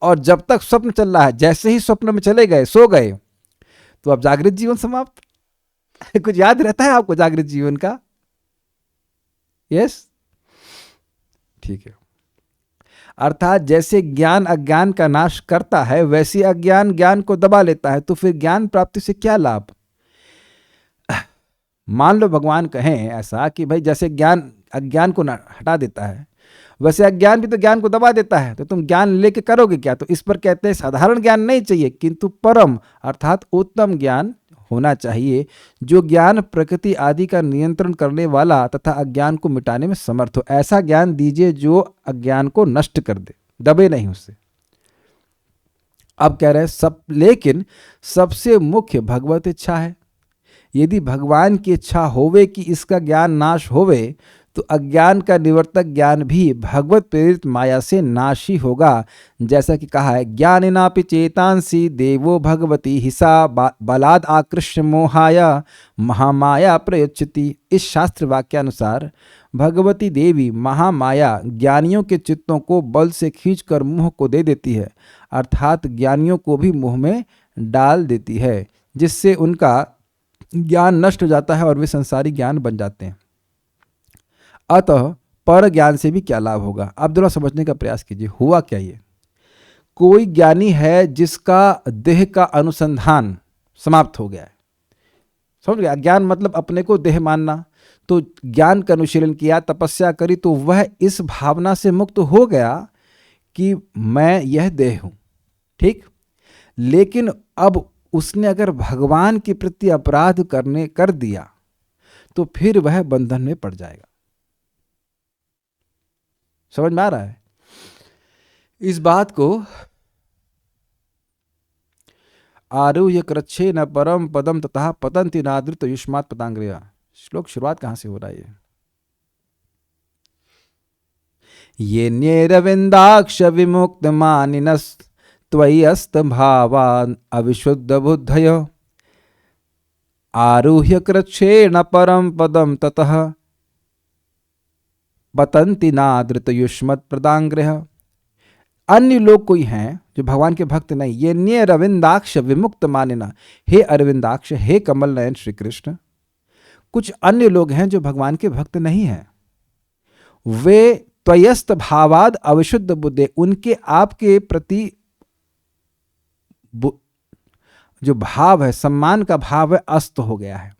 और जब तक स्वप्न चल रहा है, जैसे ही स्वप्न में चले गए, सो गए, तो अब जागृत जीवन समाप्त। कुछ याद रहता है आपको जागृत जीवन का? यस, ठीक है। अर्थात जैसे ज्ञान अज्ञान का नाश करता है, वैसे अज्ञान ज्ञान को दबा लेता है। तो फिर ज्ञान प्राप्ति से क्या लाभ? मान लो भगवान कहें ऐसा कि भाई जैसे ज्ञान अज्ञान को हटा देता है, वैसे अज्ञान भी तो ज्ञान को दबा देता है। तो तुम ज्ञान लेके करोगे क्या? तो इस पर कहते हैं साधारण ज्ञान नहीं चाहिए, किंतु परम अर्थात उत्तम ज्ञान होना चाहिए, जो ज्ञान प्रकृति आदि का नियंत्रण करने वाला तथा अज्ञान को मिटाने में समर्थ हो। ऐसा ज्ञान दीजिए जो अज्ञान को नष्ट कर दे, दबे नहीं उससे। अब कह रहे हैं लेकिन सबसे मुख्य भगवत इच्छा है। यदि भगवान की इच्छा होवे कि इसका ज्ञान नाश होवे, तो अज्ञान का निवर्तक ज्ञान भी भगवत प्रेरित माया से नाश ही होगा। जैसा कि कहा है, ज्ञानिनापि चेतांसी देवो भगवती हिसा बलाद आकृष्य मोहाया महामाया प्रयुच्यति। इस शास्त्र वाक्यानुसार भगवती देवी महामाया ज्ञानियों के चित्तों को बल से खींचकर मोह को दे देती है, अर्थात ज्ञानियों को भी मोह में डाल देती है, जिससे उनका ज्ञान नष्ट हो जाता है और वे संसारी ज्ञान बन जाते हैं। अतः पर ज्ञान से भी क्या लाभ होगा? आप दोनों समझने का प्रयास कीजिए। हुआ क्या? ये कोई ज्ञानी है जिसका देह का अनुसंधान समाप्त हो गया है, समझ गया? ज्ञान मतलब अपने को देह मानना। तो ज्ञान का अनुशीलन किया, तपस्या करी, तो वह इस भावना से मुक्त हो गया कि मैं यह देह हूं, ठीक। लेकिन अब उसने अगर भगवान के प्रति अपराध कर दिया, तो फिर वह बंधन में पड़ जाएगा। समझ में आ रहा है? इस बात को आरुह्य कृच्छे न परम पदम तथा पतंति नादृत युष्मात् पतांग्रया। श्लोक शुरुआत कहां से हो रहा है? ये न्येरविंदाक्ष विमुक्त मानिनस त्वयि अस्त भावान अविशुद्ध बुद्धयो आरुह्य कृच्छे न परम पदम ततः पतंति नादृत युष्मत् पदांग्रह। अन्य लोग कोई हैं जो भगवान के भक्त नहीं। ये न्य अरविंदाक्ष विमुक्त मानिना। हे अरविंदाक्ष, हे कमल नयन श्री कृष्ण, कुछ अन्य लोग हैं जो भगवान के भक्त नहीं हैं। वे त्वयस्त भावाद अविशुद्ध बुद्धे, उनके आपके प्रति जो भाव है, सम्मान का भाव है, अस्त हो गया है।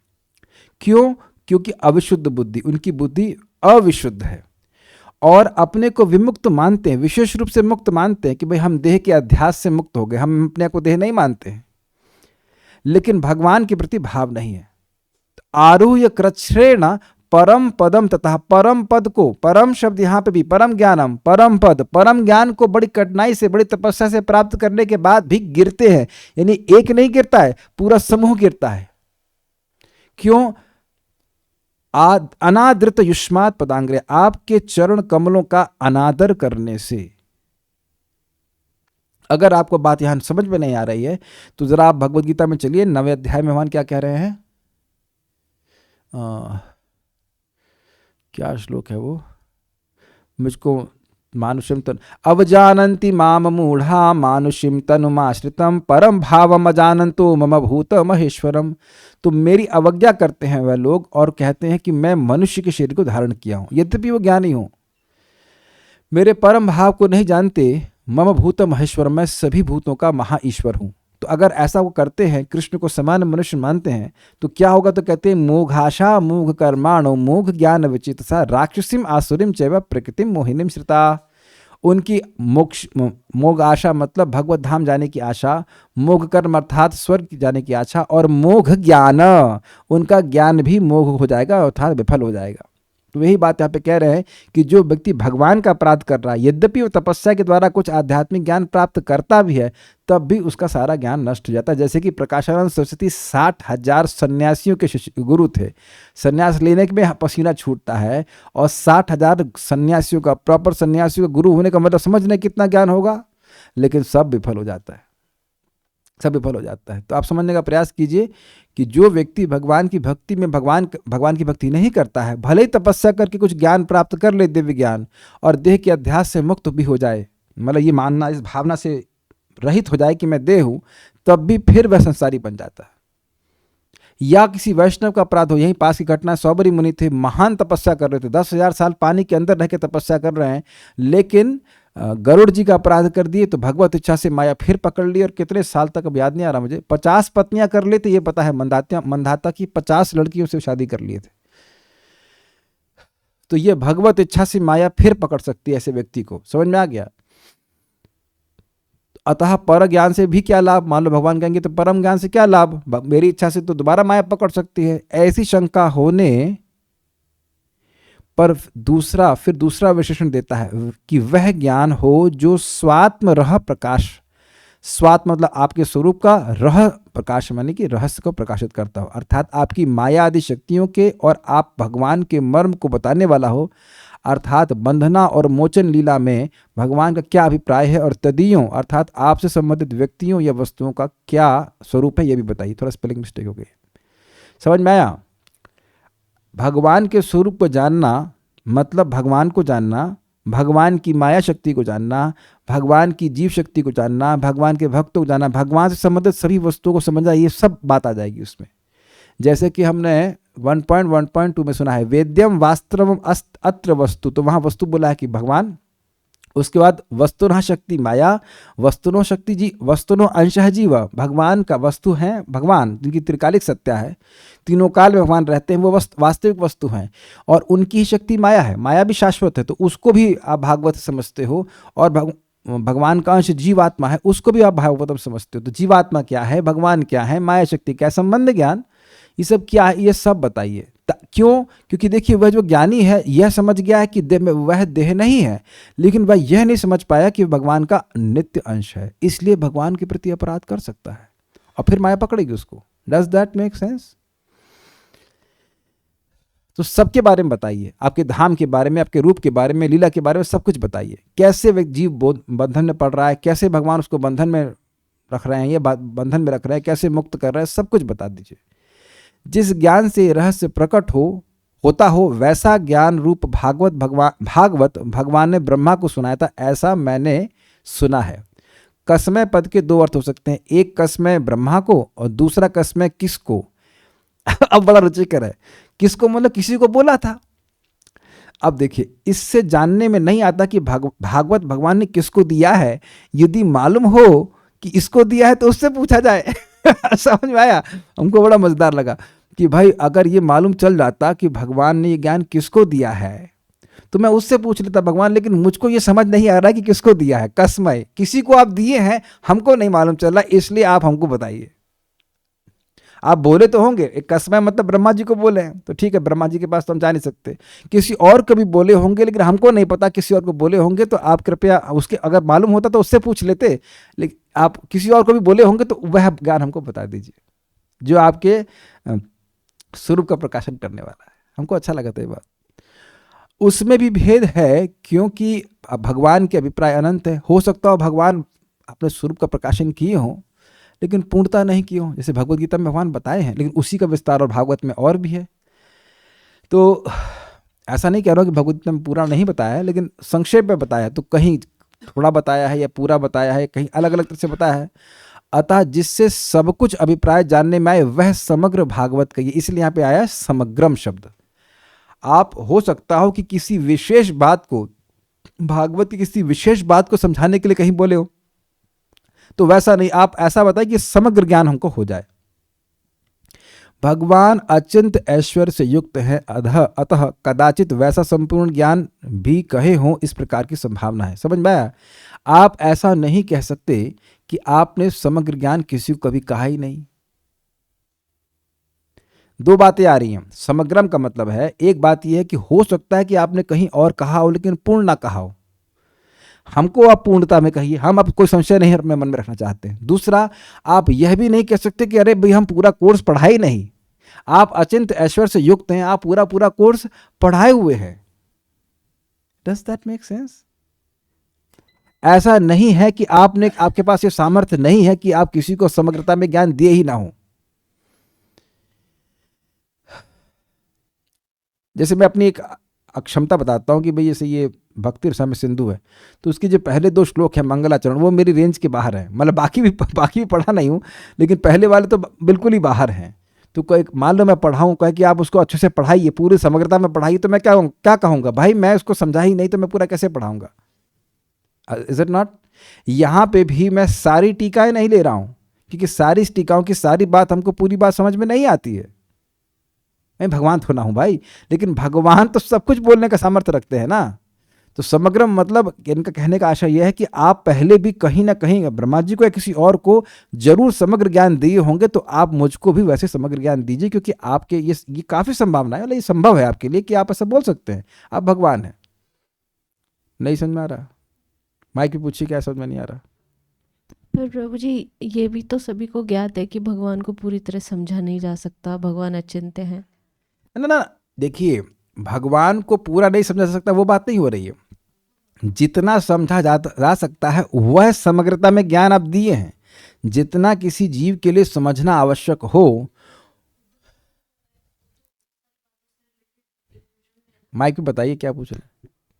क्यों? क्योंकि अविशुद्ध बुद्धि, उनकी बुद्धि अविशुद्ध है और अपने को विमुक्त मानते हैं, विशेष रूप से मुक्त मानते हैं कि भाई हम देह के अध्यास से मुक्त हो गए, हम अपने को देह नहीं मानते हैं, लेकिन भगवान के प्रति भाव नहीं है। आरूह्य कृच्छ्रेण परम पदम, तथा परम पद को, परम शब्द यहाँ पे भी परम ज्ञानम, परम पद, परम ज्ञान को बड़ी कठिनाई से, बड़ी तपस्या से प्राप्त करने के बाद भी गिरते हैं। यानी एक नहीं गिरता है, पूरा समूह गिरता है। क्यों? अनादृत युष्मात पदांग्रे, आपके चरण कमलों का अनादर करने से। अगर आपको बात यहां समझ में नहीं आ रही है तो जरा आप भगवद गीता में चलिए, 9वें अध्याय में भगवान क्या कह रहे हैं। क्या श्लोक है वो, मुझको, मानुषिम तनु अवजानन्ति माम मूढ़ा मानुषिम तनुमाश्रितम परम भावम अजानन्तो मम भूत महेश्वरम। तो मेरी अवज्ञा करते हैं वह लोग और कहते हैं कि मैं मनुष्य के शरीर को धारण किया हूं, यद्यपि वो ज्ञानी हूं, मेरे परम भाव को नहीं जानते। मम भूत महेश्वर, मैं सभी भूतों का महाईश्वर हूं। तो अगर ऐसा वो करते हैं, कृष्ण को समान मनुष्य मानते हैं, तो क्या होगा? तो कहते हैं मोघाशा मोघ कर्माणो मोघ ज्ञान विचित सा राक्षसीम आसुरीम चैव प्रकृतिम मोहिनीम श्रिता। उनकी मोक्ष, मोघ आशा मतलब भगवत धाम जाने की आशा, मोघ कर्म अर्थात स्वर्ग जाने की आशा, और मोघ ज्ञान, उनका ज्ञान भी मोघ हो जाएगा अर्थात विफल हो जाएगा। तो यही बात यहाँ पे कह रहे हैं कि जो व्यक्ति भगवान का अपराध कर रहा है, यद्यपि वो तपस्या के द्वारा कुछ आध्यात्मिक ज्ञान प्राप्त करता भी है, तब भी उसका सारा ज्ञान नष्ट हो जाता है। जैसे कि प्रकाशानंद सरस्वती 60,000 सन्यासियों के गुरु थे, सन्यास लेने में पसीना छूटता है, और 60,000 सन्यासियों का, प्रॉपर सन्यासियों का गुरु होने का मतलब समझने कितना ज्ञान होगा, लेकिन सब विफल हो जाता है, सब विफल हो जाता है। तो आप समझने का प्रयास कीजिए कि जो व्यक्ति भगवान की भक्ति में भगवान की भक्ति नहीं करता है, भले ही तपस्या करके कुछ ज्ञान प्राप्त कर ले, दिव्य ज्ञान, और देह के अध्यास से मुक्त भी हो जाए, मतलब ये मानना, इस भावना से रहित हो जाए कि मैं देह हूं, तब भी फिर वह संसारी बन जाता है। या किसी वैष्णव का अपराध हो, यहीं पास की घटना, सौबरी मुनि थे, महान तपस्या कर रहे थे, 10,000 साल पानी के अंदर रह के तपस्या कर रहे हैं, लेकिन गरुड़ जी का अपराध कर दिए तो भगवत इच्छा से माया फिर पकड़ ली, और कितने साल तक, अब याद नहीं आ रहा मुझे, 50 पत्नियां कर ली थी, ये पता है, मंदाता की 50 लड़कियों से शादी कर लिए थे। तो ये भगवत इच्छा से माया फिर पकड़ सकती है ऐसे व्यक्ति को, समझ में आ गया। अतः पर ज्ञान से भी क्या लाभ, मान लो भगवान कहेंगे तो परम ज्ञान से क्या लाभ, मेरी इच्छा से तो दोबारा माया पकड़ सकती है। ऐसी शंका होने पर फिर दूसरा विशेषण देता है कि वह ज्ञान हो जो स्वात्म रह प्रकाश, स्वात्म मतलब आपके स्वरूप का, रह प्रकाश माने कि रहस्य को प्रकाशित करता हो, अर्थात आपकी माया आदि शक्तियों के और आप भगवान के मर्म को बताने वाला हो, अर्थात बंधना और मोचन लीला में भगवान का क्या अभिप्राय है, और तदीयों अर्थात आपसे संबंधित व्यक्तियों या वस्तुओं का क्या स्वरूप है, यह भी बताइए। थोड़ा स्पेलिंग मिस्टेक हो गई, समझ में आया। भगवान के स्वरूप को जानना मतलब भगवान को जानना, भगवान की माया शक्ति को जानना, भगवान की जीव शक्ति को जानना, भगवान के भक्तों को जानना, भगवान से संबंधित सभी वस्तुओं को समझना, ये सब बात आ जाएगी उसमें। जैसे कि हमने 1.1.2 में सुना है वेद्यम वास्तवम अत्र वस्तु, तो वहाँ वस्तु बोला है कि भगवान, उसके बाद वस्तुनः शक्ति माया, वस्तुनो शक्ति जी, वस्तुनो अंशः जीव, भगवान का वस्तु हैं भगवान, जिनकी त्रिकालिक सत्ता है, तीनों काल में भगवान रहते हैं, वो वास्तविक वस्तु हैं, और उनकी ही शक्ति माया है, माया भी शाश्वत है, तो उसको भी आप भागवत समझते हो, और भगवान का अंश जीवात्मा है, उसको भी आप भागवतम समझते हो। तो जीवात्मा क्या है, भगवान क्या है, माया शक्ति क्या, संबंध ज्ञान, ये सब क्या है, ये सब बताइए। क्यों? क्योंकि देखिए वह जो ज्ञानी है यह समझ गया है कि देह में वह देह नहीं है, लेकिन वह यह नहीं समझ पाया कि भगवान का नित्य अंश है, इसलिए भगवान के प्रति अपराध कर सकता है और फिर माया पकड़ेगी उसको। Does that make sense? तो सबके बारे में बताइए, आपके धाम के बारे में, आपके रूप के बारे में, लीला के बारे में, सब कुछ बताइए। कैसे वह जीव बंधन में पड़ रहा है, कैसे भगवान उसको बंधन में रख रहे हैं, ये बंधन में रख रहे हैं, कैसे मुक्त कर रहे हैं, सब कुछ बता दीजिए। जिस ज्ञान से रहस्य प्रकट होता हो वैसा ज्ञान रूप भागवत भगवान ने ब्रह्मा को सुनाया था, ऐसा मैंने सुना है। कसमय पद के दो अर्थ हो सकते हैं, एक कसमय ब्रह्मा को और दूसरा कसमय किसको। अब बड़ा रुचिकर है, किसको मतलब किसी को बोला था। अब देखिए इससे जानने में नहीं आता कि भागवत भगवान ने किसको दिया है। यदि मालूम हो कि इसको दिया है तो उससे पूछा जाए। समझ में आया? हमको बड़ा मजेदार लगा कि भाई अगर ये मालूम चल जाता कि भगवान ने ये ज्ञान किसको दिया है तो मैं उससे पूछ लेता भगवान, लेकिन मुझको ये समझ नहीं आ रहा है कि किसको दिया है। कसमय किसी को आप दिए हैं, हमको नहीं मालूम चल रहा, इसलिए आप हमको बताइए। आप बोले तो होंगे, एक कसमय मतलब ब्रह्मा जी को बोले हैं, तो ठीक है, ब्रह्मा जी के पास तो हम जा नहीं सकते। किसी और को भी बोले होंगे, लेकिन हमको नहीं पता किसी और को बोले होंगे, तो आप कृपया उसके, अगर मालूम होता तो उससे पूछ लेते, लेकिन आप किसी और को भी बोले होंगे तो वह ज्ञान हमको बता दीजिए जो आपके स्वरूप का प्रकाशन करने वाला है। हमको अच्छा लगा था ये बात। उसमें भी भेद है, क्योंकि भगवान के अभिप्राय अनंत है। हो सकता हो भगवान अपने स्वरूप का प्रकाशन किए हों लेकिन पूर्णता नहीं किए हों, जैसे भगवत गीता में भगवान बताए हैं, लेकिन उसी का विस्तार और भागवत में और भी है। तो ऐसा नहीं कह रहा हूँ कि भगवत गीता में पूरा नहीं बताया है, लेकिन संक्षेप में बताया है, तो कहीं थोड़ा बताया है या पूरा बताया है, कहीं अलग अलग तरह से बताया है। अतः जिससे सब कुछ अभिप्राय जानने में आए वह समग्र भागवत कहिए, इसलिए यहाँ पे आया समग्रम शब्द। आप हो सकता हो कि किसी विशेष बात को, भागवत की किसी विशेष बात को समझाने के लिए कहीं बोले हो, तो वैसा नहीं, आप ऐसा बताएं कि समग्र ज्ञान हमको हो जाए। भगवान अचिंत ऐश्वर्य से युक्त है, अतः कदाचित वैसा संपूर्ण ज्ञान भी कहे हो, इस प्रकार की संभावना है। समझ में आया? आप ऐसा नहीं कह सकते कि आपने समग्र ज्ञान किसी को कभी कहा ही नहीं। दो बातें आ रही हैं। समग्रम का मतलब है, एक बात यह है कि हो सकता है कि आपने कहीं और कहा हो लेकिन पूर्ण ना कहा हो, हमको आप पूर्णता में कहिए, हम अब कोई संशय नहीं अपने मन में रखना चाहते हैं। दूसरा, आप यह भी नहीं कह सकते कि अरे भाई हम पूरा कोर्स पढ़ाए नहीं, आप अचिंत ऐश्वर्य से युक्त हैं, आप पूरा पूरा कोर्स पढ़ाए हुए हैं। Does that make sense? ऐसा नहीं है कि आपके पास ये सामर्थ्य नहीं है कि आप किसी को समग्रता में ज्ञान दिए ही ना हो। जैसे मैं अपनी एक अक्षमता बताता हूं कि भाई जैसे ये भक्ति रसायन सिंधु है, तो उसके जो पहले 2 श्लोक हैं मंगलाचरण, वो मेरी रेंज के बाहर है। मतलब बाकी भी पढ़ा नहीं हूँ, लेकिन पहले वाले तो बिल्कुल ही बाहर हैं। तो कोई मान लो मैं पढ़ाऊँ, कहे कि आप उसको अच्छे से पढ़ाइए, पूरी समग्रता में पढ़ाइए, तो मैं क्या कहूँगा, भाई मैं उसको समझा ही नहीं तो मैं पूरा कैसे पढ़ाऊँगा? Is it not? यहाँ पे भी मैं सारी टीकाएं नहीं ले रहा हूँ, क्योंकि सारी टीकाओं की सारी बात हमको पूरी बात समझ में नहीं आती है। मैं भगवान थोड़ा हूँ भाई, लेकिन भगवान तो सब कुछ बोलने का सामर्थ्य रखते हैं ना। तो समग्र मतलब इनका कहने का आशय यह है कि आप पहले भी कहीं ना कहीं ब्रह्मा जी को या किसी और को जरूर समग्र ज्ञान दिए होंगे, तो आप मुझको भी वैसे समग्र ज्ञान दीजिए, क्योंकि आपके ये काफी संभावना है, ये संभव है आपके लिए कि आप ऐसा बोल सकते हैं, आप भगवान हैं। नहीं समझ में आ रहा? माइक भी पूछिए, क्या समझ में नहीं आ रहा? पर प्रभु जी, ये भी तो सभी को ज्ञात है कि भगवान को पूरी तरह समझा नहीं जा सकता, भगवान अचिंत्य हैं। ना, देखिए, भगवान को पूरा नहीं समझा जा सकता वो बात नहीं हो रही है। जितना समझा जा सकता है वह समग्रता में ज्ञान आप दिए हैं। जितना किसी जीव के लिए समझना आवश्यक हो। माइक पे बताइए क्या पूछ रहे हैं?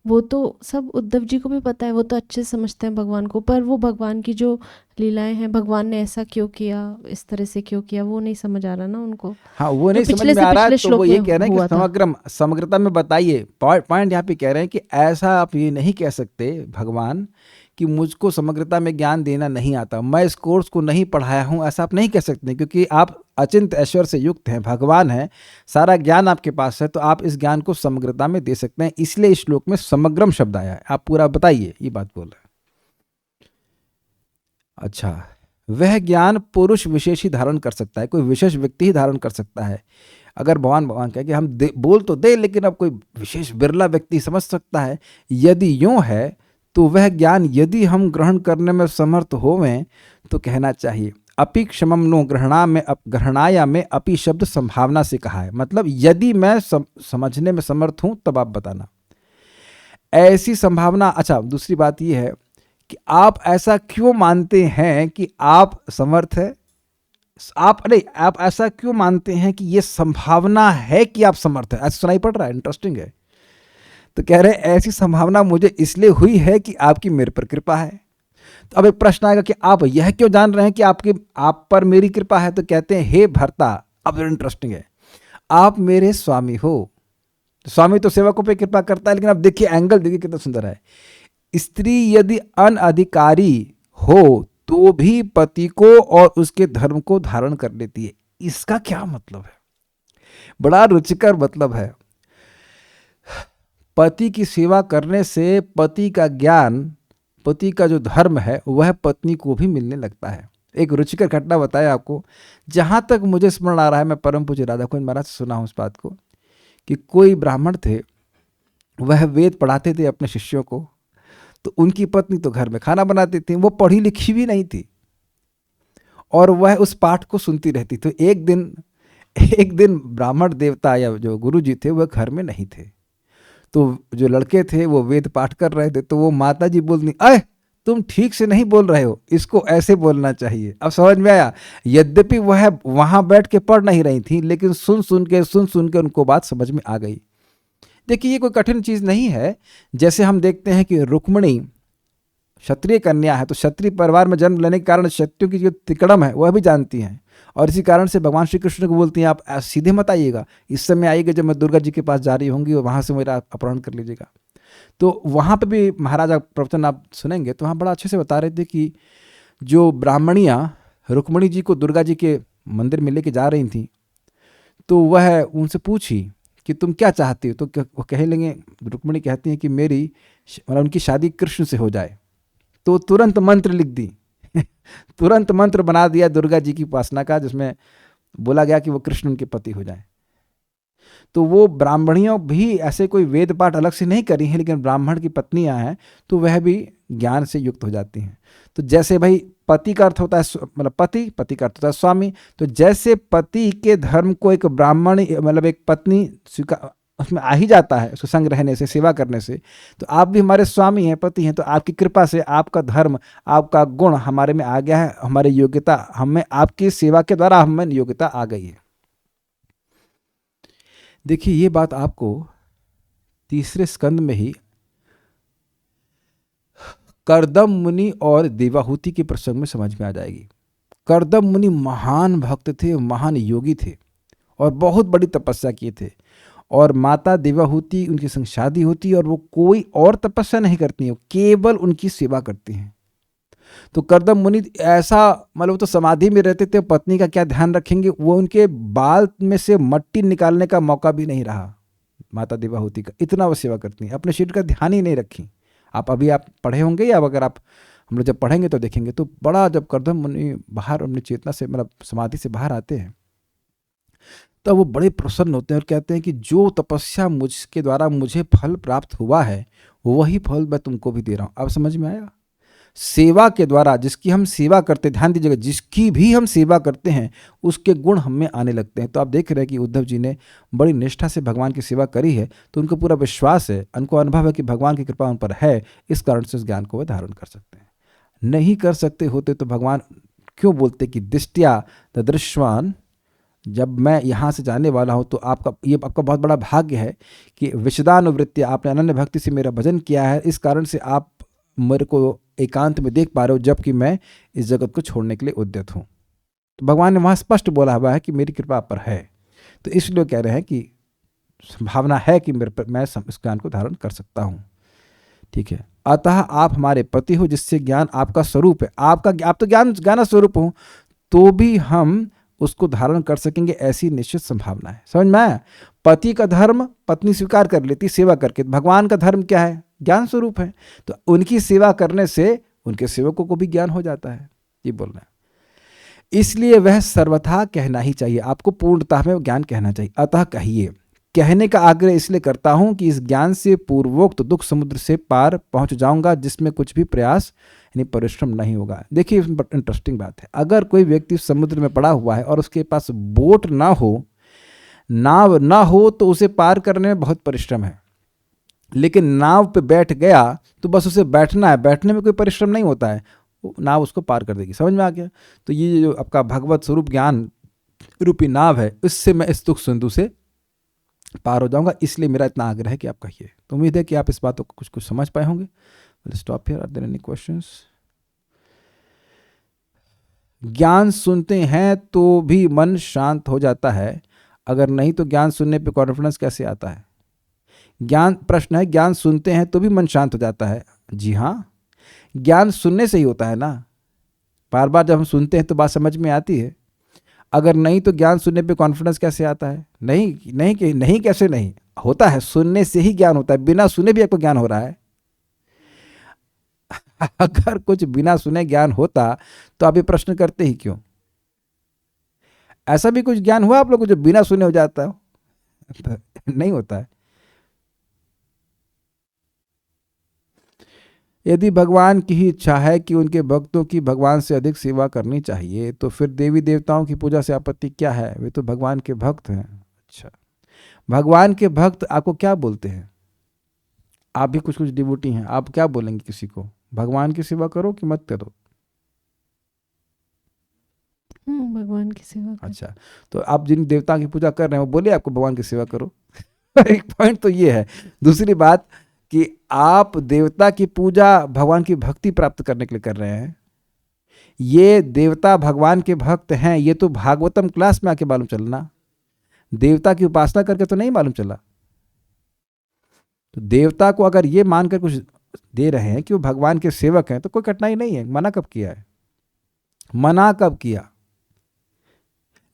वो तो सब उद्धव जी को भी पता है, वो तो अच्छे से समझते हैं भगवान को, पर वो भगवान की जो लीलाएं हैं, भगवान ने ऐसा क्यों किया, इस तरह से क्यों किया, वो नहीं समझ आ रहा ना उनको। हाँ, वो नहीं समझ पिछले में से आ रहा है, पिछले तो वो श्लोक ये में कह रहे हैं हुआ कि था। समग्रता में बताइए। पॉइंट यहाँ पे कह रहे हैं कि ऐसा आप ये नहीं कह सकते भगवान कि मुझको समग्रता में ज्ञान देना नहीं आता, मैं इस कोर्स को नहीं पढ़ाया हूँ, ऐसा आप नहीं कह सकते, क्योंकि आप अचिंत ऐश्वर्य से युक्त हैं, भगवान हैं, सारा ज्ञान आपके पास है, तो आप इस ज्ञान को समग्रता में दे सकते हैं। इसलिए इस श्लोक में समग्रम शब्द आया है। आप पूरा बताइए, ये बात बोल रहे हैं। अच्छा, वह ज्ञान पुरुष विशेष ही धारण कर सकता है, कोई विशेष व्यक्ति ही धारण कर सकता है। अगर भगवान कहे कि हम बोल तो दे, लेकिन अब कोई विशेष बिरला व्यक्ति समझ सकता है। यदि यूं है तो वह ज्ञान यदि हम ग्रहण करने में समर्थ होवें तो कहना चाहिए अपि क्षमम नो ग्रहणाया में अपि शब्द संभावना से कहा है। मतलब यदि मैं समझने में समर्थ हूं तब आप बताना, ऐसी संभावना। अच्छा, दूसरी बात यह है कि आप ऐसा क्यों मानते हैं कि आप समर्थ है, आप ऐसा क्यों मानते हैं कि यह संभावना है कि आप समर्थ है? ऐसा सुनाई पड़ रहा है, इंटरेस्टिंग है। तो कह रहे हैं ऐसी संभावना मुझे इसलिए हुई है कि आपकी मेरे पर कृपा है। तो अब एक प्रश्न आएगा कि आप यह क्यों जान रहे हैं कि आप पर मेरी कृपा है? तो कहते हैं हे भर्ता, अब इंटरेस्टिंग है, आप मेरे स्वामी हो। स्वामी तो सेवकों पे कृपा करता है, लेकिन अब देखिए एंगल देखिए कितना सुंदर है। स्त्री यदि अनधिकारी हो तो भी पति को और उसके धर्म को धारण कर लेती है। इसका क्या मतलब है? बड़ा रुचिकर मतलब है। पति की सेवा करने से पति का ज्ञान, पति का जो धर्म है वह पत्नी को भी मिलने लगता है। एक रुचिकर घटना बताया आपको। जहाँ तक मुझे स्मरण आ रहा है, मैं परम पूज्य राधा कुंज महाराज से सुना हूँ इस बात को, कि कोई ब्राह्मण थे, वह वेद पढ़ाते थे अपने शिष्यों को, तो उनकी पत्नी तो घर में खाना बनाती थी, वो पढ़ी लिखी भी नहीं थी और वह उस पाठ को सुनती रहती। तो एक दिन ब्राह्मण देवता या जो गुरु जी थे वह घर में नहीं थे, तो जो लड़के थे वो वेद पाठ कर रहे थे, तो वो माता जी बोलती, अय तुम ठीक से नहीं बोल रहे हो, इसको ऐसे बोलना चाहिए। अब समझ में आया? यद्यपि वह वहां बैठ के पढ़ नहीं रही थी, लेकिन सुन सुन के उनको बात समझ में आ गई। देखिए, ये कोई कठिन चीज नहीं है। जैसे हम देखते हैं कि रुक्मिणी क्षत्रिय कन्या है, तो क्षत्रिय परिवार में जन्म लेने के कारण क्षत्रियों की जो तिकड़म है वह भी जानती हैं, और इसी कारण से भगवान श्री कृष्ण को बोलती हैं, आप सीधे मत आइएगा, इस समय आइएगा जब मैं दुर्गा जी के पास जा रही होंगी और वहाँ से मेरा अपहरण कर लीजिएगा। तो वहाँ पे भी महाराजा प्रवचन आप सुनेंगे तो वहाँ बड़ा अच्छे से बता रहे थे कि जो ब्राह्मणियाँ रुक्मिणी जी को दुर्गा जी के मंदिर में लेके जा रही थी, तो वह उनसे पूछी कि तुम क्या चाहती हो, तो वो कह लेंगे, रुक्मिणी कहती हैं कि मेरी मतलब उनकी शादी कृष्ण से हो जाए। तो तुरंत मंत्र लिख दी तुरंत मंत्र बना दिया दुर्गा जी की उपासना का, जिसमें बोला गया कि वो कृष्ण उनके पति हो जाए। तो वो ब्राह्मणियों भी ऐसे कोई वेद पाठ अलग से नहीं करी हैं, लेकिन ब्राह्मण की पत्नियां हैं तो वह भी ज्ञान से युक्त हो जाती हैं। तो जैसे भाई पति का अर्थ होता है मतलब पति का अर्थ होता है स्वामी, तो जैसे पति के धर्म को एक ब्राह्मण मतलब एक पत्नी स्वीकार उसमें आ ही जाता है, उसको संग रहने से, सेवा करने से, तो आप भी हमारे स्वामी हैं, पति हैं, तो आपकी कृपा से आपका धर्म, आपका गुण हमारे में आ गया है, हमारी योग्यता, हमें आपकी सेवा के द्वारा हमें योग्यता आ गई है। देखिए, ये बात आपको तीसरे स्कंद में ही कर्दम मुनि और देवाहूति के प्रसंग में समझ में आ जाएगी। कर्दम मुनि महान भक्त थे, महान योगी थे और बहुत बड़ी तपस्या किए थे, और माता देवाहूति उनके संग शादी होती है और वो कोई और तपस्या नहीं करती हैं, केवल उनकी सेवा करती हैं। तो कर्दम मुनि ऐसा मतलब तो समाधि में रहते थे, पत्नी का क्या ध्यान रखेंगे, वो उनके बाल में से मट्टी निकालने का मौका भी नहीं रहा माता देवाहूति का, इतना वो सेवा करती हैं, अपने शरीर का ध्यान ही नहीं रखी। आप पढ़े होंगे, या अगर आप हम लोग जब पढ़ेंगे तो देखेंगे, तो बड़ा जब कर्दम मुनि बाहर अपनी चेतना से मतलब समाधि से बाहर आते हैं तब वो बड़े प्रसन्न होते हैं और कहते हैं कि जो तपस्या मुझके द्वारा मुझे फल प्राप्त हुआ है वही फल मैं तुमको भी दे रहा हूँ। अब समझ में आया? सेवा के द्वारा जिसकी हम सेवा करते, ध्यान दीजिएगा, जिसकी भी हम सेवा करते हैं उसके गुण हम में आने लगते हैं। तो आप देख रहे हैं कि उद्धव जी ने बड़ी निष्ठा से भगवान की सेवा करी है, तो उनको पूरा विश्वास है, उनको अनुभव है कि भगवान की कृपा उन पर है, इस कारण से उस ज्ञान को वे धारण कर सकते हैं। नहीं कर सकते होते तो भगवान क्यों बोलते कि दिष्ट्या दृश्यवान, जब मैं यहाँ से जाने वाला हूँ तो आपका बहुत बड़ा भाग्य है कि विशदानुवृत्ति, आपने अनन्य भक्ति से मेरा भजन किया है, इस कारण से आप मेरे को एकांत में देख पा रहे हो, जबकि मैं इस जगत को छोड़ने के लिए उद्यत हूँ। तो भगवान ने वहाँ स्पष्ट बोला हुआ है कि मेरी कृपा आप पर है, तो इसलिए कह रहे हैं कि संभावना है कि मेरे पर मैं इस ज्ञान को धारण कर सकता हूँ। ठीक है, अतः आप हमारे पति हो जिससे ज्ञान आपका स्वरूप है, आप तो ज्ञान स्वरूप हो, तो भी हम उसको धारण कर सकेंगे, ऐसी निश्चित संभावना है। समझ में आया? पति का धर्म पत्नी स्वीकार कर लेती सेवा करके, भगवान का धर्म क्या है? ज्ञान स्वरूप है, तो उनकी सेवा करने से उनके सेवकों को भी ज्ञान हो जाता है। ये बोल रहे हैं, इसलिए वह सर्वथा कहना ही चाहिए, आपको पूर्णतः में ज्ञान कहना चाहिए। अतः कहिए, कहने का आग्रह इसलिए करता हूं कि इस ज्ञान से पूर्वोक्त दुख समुद्र से पार पहुंच जाऊंगा, जिसमें कुछ भी प्रयास यानी परिश्रम नहीं होगा। देखिए, इंटरेस्टिंग बात है, अगर कोई व्यक्ति समुद्र में पड़ा हुआ है और उसके पास बोट ना हो, नाव ना हो, तो उसे पार करने में बहुत परिश्रम है। लेकिन नाव पे बैठ गया तो बस उसे बैठना है, बैठने में कोई परिश्रम नहीं होता है, नाव उसको पार कर देगी। समझ में आ गया? तो ये जो आपका भगवत स्वरूप ज्ञान रूपी नाव है, इससे मैं इस दुख सिंधु से पार हो जाऊंगा, इसलिए मेरा इतना आग्रह है कि आप कहिए। तो उम्मीद है कि आप इस बातों को कुछ समझ पाए होंगे। Stop here, are there any questions? ज्ञान सुनते हैं तो भी मन शांत हो जाता है, अगर नहीं तो ज्ञान सुनने पे कॉन्फिडेंस कैसे आता है? प्रश्न है, ज्ञान सुनते हैं तो भी मन शांत हो जाता है? जी हाँ, ज्ञान सुनने से ही होता है ना। बार बार जब हम सुनते हैं तो बात समझ में आती है। अगर नहीं तो ज्ञान सुनने पे कॉन्फिडेंस कैसे आता है? नहीं नहीं कि नहीं, कैसे नहीं होता है? सुनने से ही ज्ञान होता है, बिना सुने भी आपको ज्ञान हो रहा है। अगर कुछ बिना सुने ज्ञान होता तो आप ये प्रश्न करते ही क्यों? ऐसा भी कुछ ज्ञान हुआ आप लोग को जो बिना सुने हो जाता हो? नहीं होता है। यदि भगवान की ही इच्छा है कि उनके भक्तों की भगवान से अधिक सेवा करनी चाहिए, तो फिर देवी देवताओं की पूजा से आपत्ति क्या है? वे तो भगवान के भक्त हैं। अच्छा, भगवान के भक्त आपको क्या बोलते हैं? आप भी कुछ कुछ डिवोटी हैं, आप क्या बोलेंगे किसी को? भगवान की सेवा करो कि मत करो? भगवान की सेवा करें। अच्छा, तो आप जिन देवता की पूजा कर रहे हैं वो बोले आपको भगवान की सेवा करो? एक पॉइंट तो ये है। दूसरी बात कि आप देवता की पूजा भगवान की भक्ति प्राप्त करने के लिए कर रहे हैं। ये देवता भगवान के भक्त हैं, ये तो भागवतम क्लास में आके मालूम चलना, देवता की उपासना करके तो नहीं मालूम चला। तो देवता को अगर ये मानकर कुछ दे रहे हैं कि वो भगवान के सेवक हैं तो कोई कठिनाई नहीं है। मना कब किया है? मना कब किया?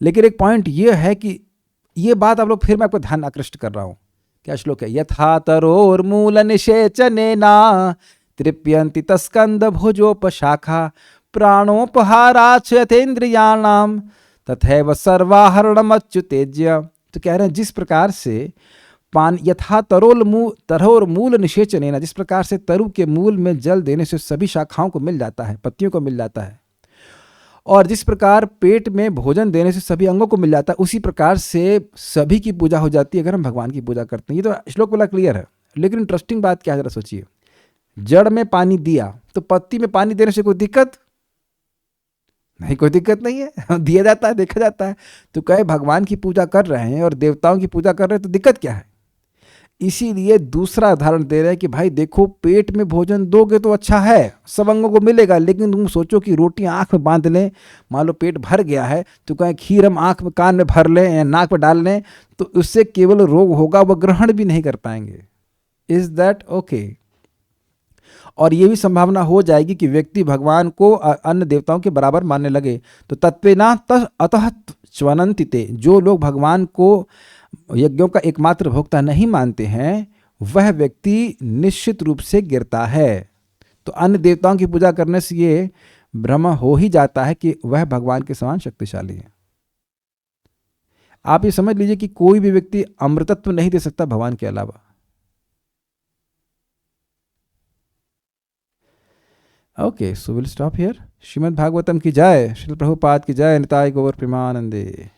लेकिन एक पॉइंट ये है कि ये बात आप लोग, फिर मैं आपको ध्यान आकृष्ट कर रहा हूं। क्या श्लोक है? यथा तरोर्मूल निषेचनेना तृप्यन्ति तस्कंद भुजोपशाखा प्राणोपहाराच यथेन्द्रियाणाम तथैव सर्वाहरणमच्युतेज्य। तो कह रहे हैं जिस प्रकार से पान यथा तरोर मूल निषेचनेना, जिस प्रकार से तरु के मूल में जल देने से सभी शाखाओं को मिल जाता है, पत्तियों को मिल जाता है, और जिस प्रकार पेट में भोजन देने से सभी अंगों को मिल जाता है, उसी प्रकार से सभी की पूजा हो जाती है अगर हम भगवान की पूजा करते हैं। ये तो श्लोक वाला क्लियर है। लेकिन इंटरेस्टिंग बात क्या है, जरा सोचिए। जड़ में पानी दिया तो पत्ती में पानी देने से कोई दिक्कत नहीं? कोई दिक्कत नहीं है, दिया जाता है, देखा जाता है। तो कहे भगवान की पूजा कर रहे हैं और देवताओं की पूजा कर रहे हैं तो दिक्कत क्या है? इसीलिए दूसरा उदाहरण दे रहे हैं कि भाई देखो, पेट में भोजन दोगे तो अच्छा है, सब अंगों को मिलेगा, लेकिन तुम सोचो कि रोटियां आंख में बांध लें, मान लो पेट भर गया है तो कहें खीर हम आंख में, कान में भर लें या नाक में डाल लें, तो उससे केवल रोग होगा, वह ग्रहण भी नहीं कर पाएंगे। Is that okay? और ये भी संभावना हो जाएगी कि व्यक्ति भगवान को अन्य देवताओं के बराबर मानने लगे। तो तत्वेना अतः च्वनन्ति ते, जो लोग भगवान को यज्ञों का एकमात्र भोक्ता नहीं मानते हैं, वह व्यक्ति निश्चित रूप से गिरता है। तो अन्य देवताओं की पूजा करने से ये भ्रम हो ही जाता है कि वह भगवान के समान शक्तिशाली है। आप ये समझ लीजिए कि कोई भी व्यक्ति अमृतत्व नहीं दे सकता भगवान के अलावा। Okay, so will stop here. Shrimad Bhagavatam की जय, श्रील प्रभुपाद की जय, निताय गौर प्रेमानंदे।